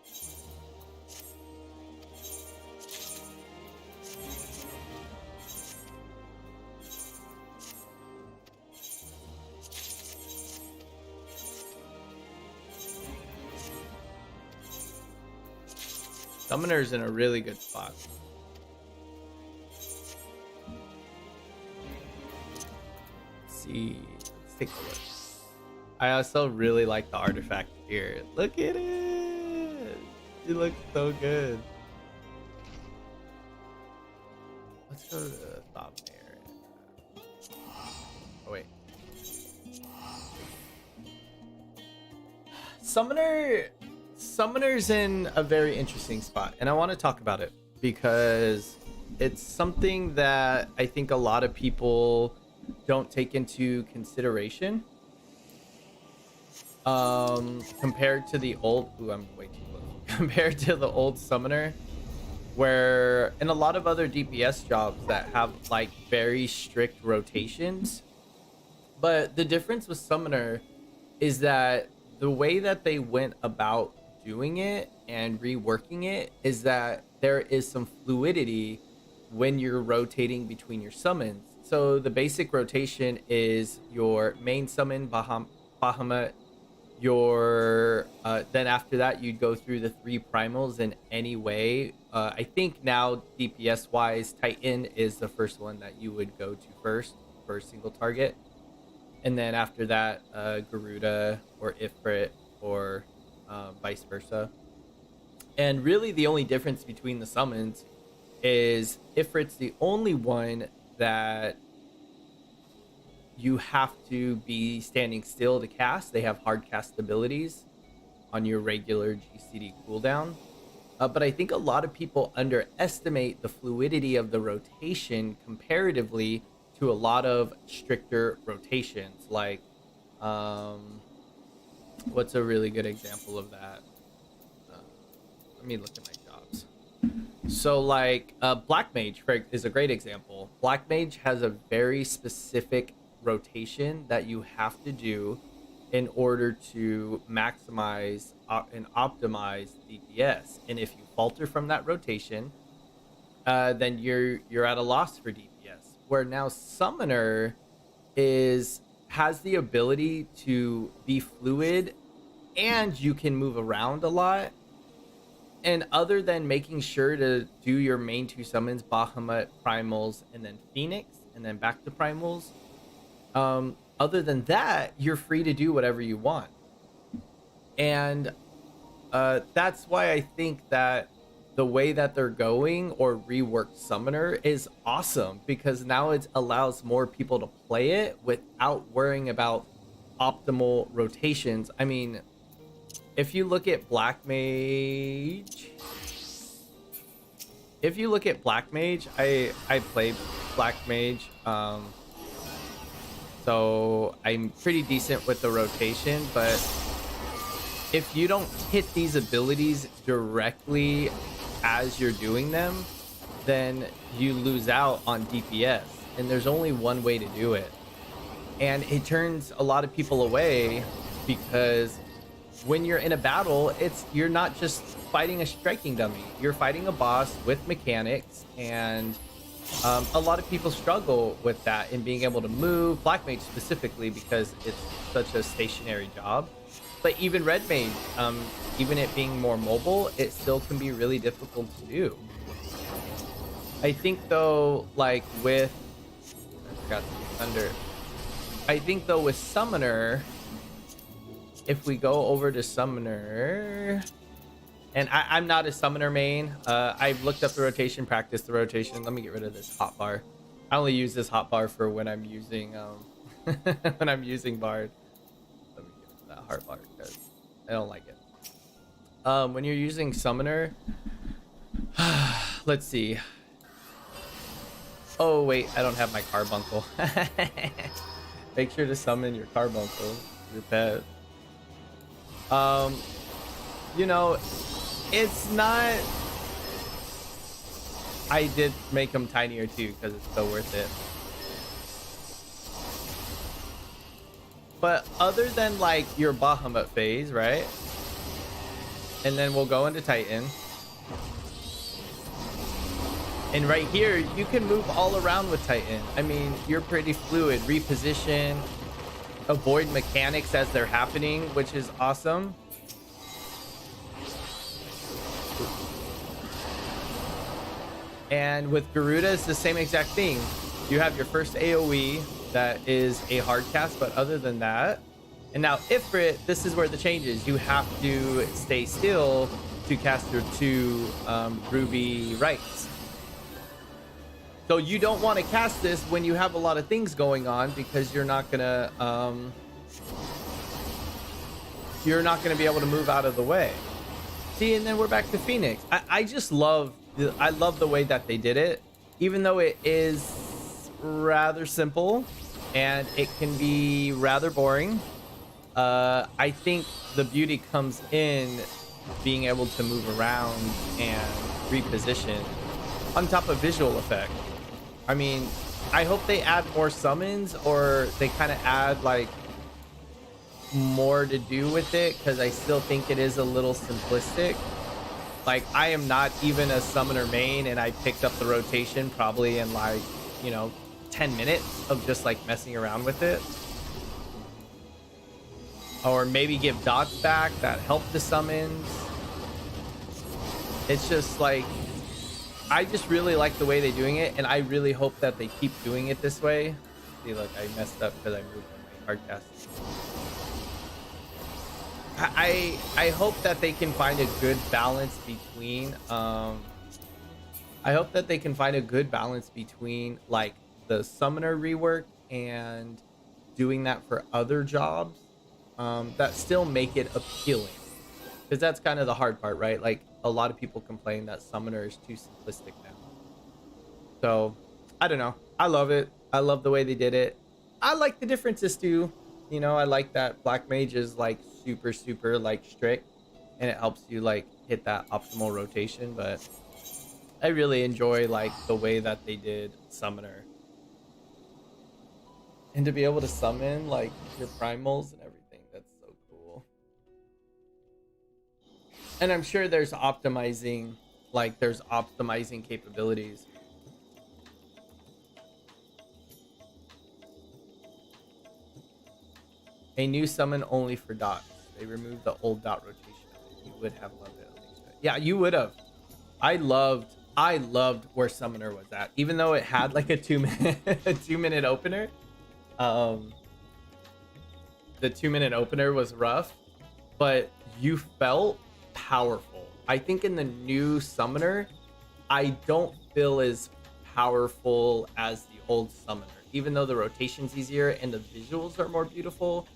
Summoner's in a really good spot. Let's see. Let's take a look. I also really like the artifact here. Look at it. It looks so good. Let's go to the top there. Oh wait. Summoner's in a very interesting spot, and I want to talk about it because it's something that I think a lot of people don't take into consideration. Compared to the old, I'm way too close. Compared to the old summoner, where in a lot of other DPS jobs that have like very strict rotations, but the difference with summoner is that the way that they went about doing it and reworking it is that there is some fluidity when you're rotating between your summons. So the basic rotation is your main summon Bahamut, your then after that you'd go through the 3 primals in any way. I think now DPS wise Titan is the first one that you would go to first for a single target, and then after that Garuda or Ifrit or vice versa. And really the only difference between the summons is Ifrit's the only one that you have to be standing still to cast. They have hard cast abilities on your regular GCD cooldown. But I think a lot of people underestimate the fluidity of the rotation comparatively to a lot of stricter rotations. Like, what's a really good example of that? Let me look at my jobs. So like Black Mage is a great example. Black Mage has a very specific rotation that you have to do in order to maximize and optimize DPS. And if you falter from that rotation, then you're at a loss for DPS. Where now Summoner has the ability to be fluid and you can move around a lot. And other than making sure to do your main 2 summons, Bahamut, Primals, and then Phoenix, and then back to Primals, other than that, you're free to do whatever you want. And that's why I think that the way that they're going or reworked Summoner is awesome, because now it allows more people to play it without worrying about optimal rotations. I mean, if you look at Black Mage, I played Black Mage, so I'm pretty decent with the rotation, but if you don't hit these abilities directly as you're doing them, then you lose out on DPS, and there's only one way to do it. And it turns a lot of people away, because when you're in a battle, you're not just fighting a striking dummy, you're fighting a boss with mechanics, and a lot of people struggle with that in being able to move. Black Mage specifically, because it's such a stationary job. But even Red Mage, even it being more mobile, it still can be really difficult to do. I think though, like with I think though with Summoner, if we go over to Summoner, And I'm not a summoner main. I've looked up the rotation, practiced the rotation. Let me get rid of this hotbar. I only use this hotbar for when I'm using when I'm using Bard. Let me get rid of that hotbar because I don't like it. When you're using summoner, let's see. Oh wait, I don't have my carbuncle. Make sure to summon your carbuncle, your pet. You know, it's not. I did make them tinier too because it's so worth it. But other than like your Bahamut phase, right? And then we'll go into Titan. And right here, you can move all around with Titan. I mean, you're pretty fluid. Reposition, avoid mechanics as they're happening, which is awesome. And with Garuda, it's the same exact thing. You have your first AoE that is a hard cast, but other than that, and now Ifrit, this is where the change is. You have to stay still to cast your 2 Ruby Rights. So you don't want to cast this when you have a lot of things going on because you're not gonna be able to move out of the way. See, and then we're back to Phoenix. I just love the way that they did it, even though it is rather simple and it can be rather boring. I think the beauty comes in being able to move around and reposition on top of visual effect. I mean, I hope they add more summons or they kind of add like more to do with it because I still think it is a little simplistic. Like, I am not even a summoner main and I picked up the rotation probably in like, you know, 10 minutes of just like messing around with it. Or maybe give dots back that help the summons. It's just like, I just really like the way they're doing it, and I really hope that they keep doing it this way. See, look, I messed up because I moved on my hard cast. I hope that they can find a good balance between like the summoner rework and doing that for other jobs that still make it appealing, because that's kind of the hard part, right? Like, a lot of people complain that summoner is too simplistic now. So I don't know, I love it. I love the way they did it. I like the differences too. You know, I like that Black Mage is like super like strict and it helps you like hit that optimal rotation, but I really enjoy like the way that they did summoner, and to be able to summon like your primals and everything, that's so cool. And I'm sure there's optimizing capabilities. A new summon only for dots. They removed the old dot rotation. You would have loved it. Yeah, you would have. I loved where summoner was at, even though it had like a 2-minute opener. The 2-minute opener was rough, but you felt powerful. I think in the new summoner, I don't feel as powerful as the old summoner, even though the rotation's easier and the visuals are more beautiful.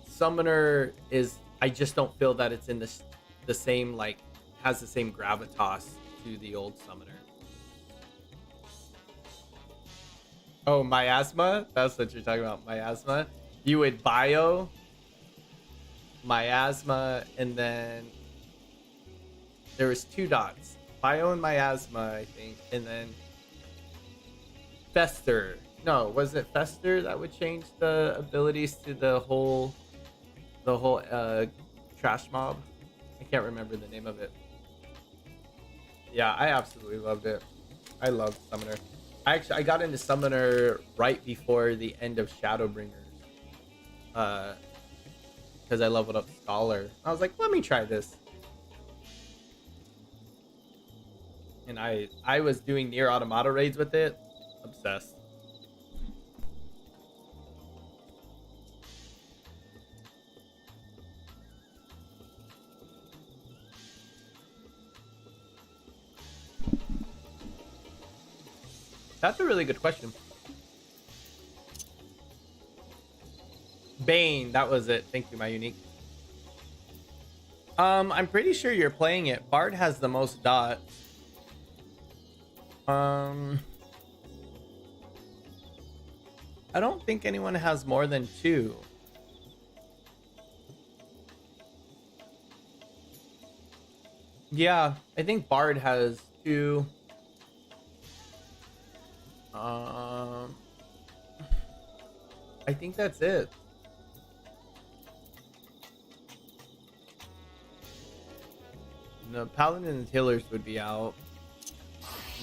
Summoner is, I just don't feel that it's in the same, like, has the same gravitas to the old summoner. Oh, miasma? That's what you're talking about, miasma? You would bio, miasma, and then there was 2 dots. Bio and miasma, I think, and then Fester. No, was it Fester that would change the abilities to the whole trash mob? I can't remember the name of it. Yeah, I absolutely loved it. I loved Summoner. I got into Summoner right before the end of Shadowbringers. Because I leveled up Scholar. I was like, let me try this. And I was doing Nier Automata raids with it. Obsessed. That's a really good question. Bane, that was it. Thank you, my unique. I'm pretty sure you're playing it. Bard has the most dots. I don't think anyone has more than 2. Yeah, I think Bard has 2. I think that's it. No, Paladin and Healers would be out.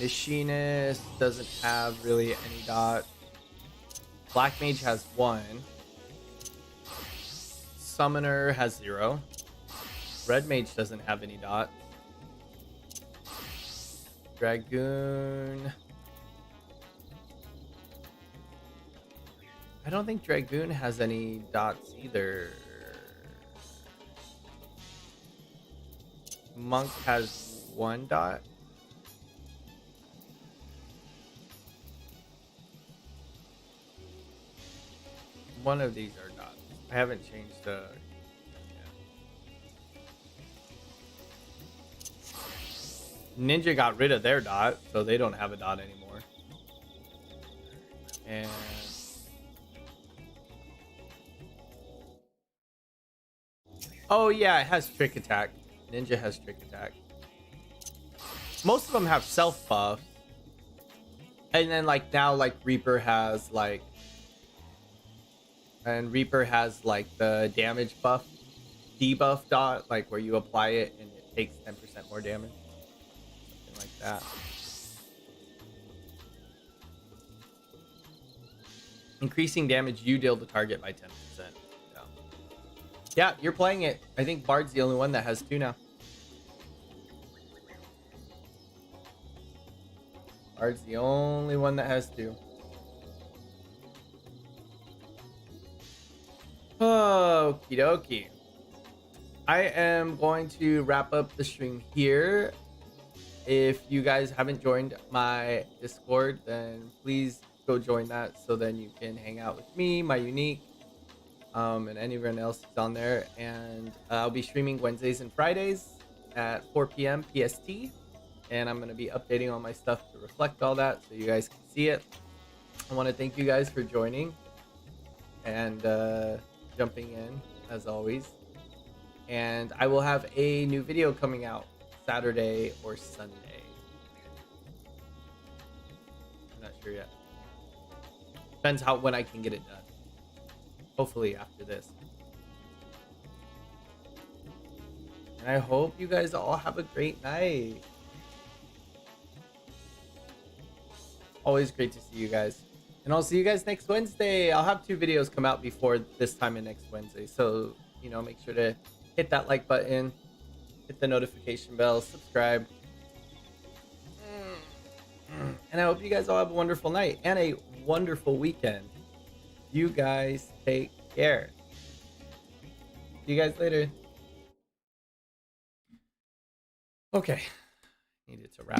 Machinist doesn't have really any dot. Black Mage has 1. Summoner has 0. Red Mage doesn't have any dot. Dragoon. I don't think Dragoon has any dots either. Monk has 1 dot. One of these are dots. I haven't changed the... Ninja got rid of their dot, so they don't have a dot anymore. And... oh yeah, it has Trick Attack. Ninja has Trick Attack. Most of them have self buff. And then like now like Reaper has like... and Reaper has like the damage buff, debuff dot, like where you apply it and it takes 10% more damage. Something like that. Increasing damage you deal to target by 10%. Yeah, you're playing it. I think Bard's the only one that has 2 now. Bard's the only one that has 2. Okie dokie. I am going to wrap up the stream here. If you guys haven't joined my Discord, then please go join that so then you can hang out with me, my unique, and anyone else who's on there. And I'll be streaming Wednesdays and Fridays at 4 p.m. PST. And I'm going to be updating all my stuff to reflect all that so you guys can see it. I want to thank you guys for joining and jumping in as always. And I will have a new video coming out Saturday or Sunday. I'm not sure yet. Depends when I can get it done. Hopefully after this. And I hope you guys all have a great night. Always great to see you guys. And I'll see you guys next Wednesday. I'll have 2 videos come out before this time and next Wednesday. So, you know, make sure to hit that like button, hit the notification bell, subscribe. And I hope you guys all have a wonderful night and a wonderful weekend. You guys take care. See you guys later. Okay. Needed to wrap.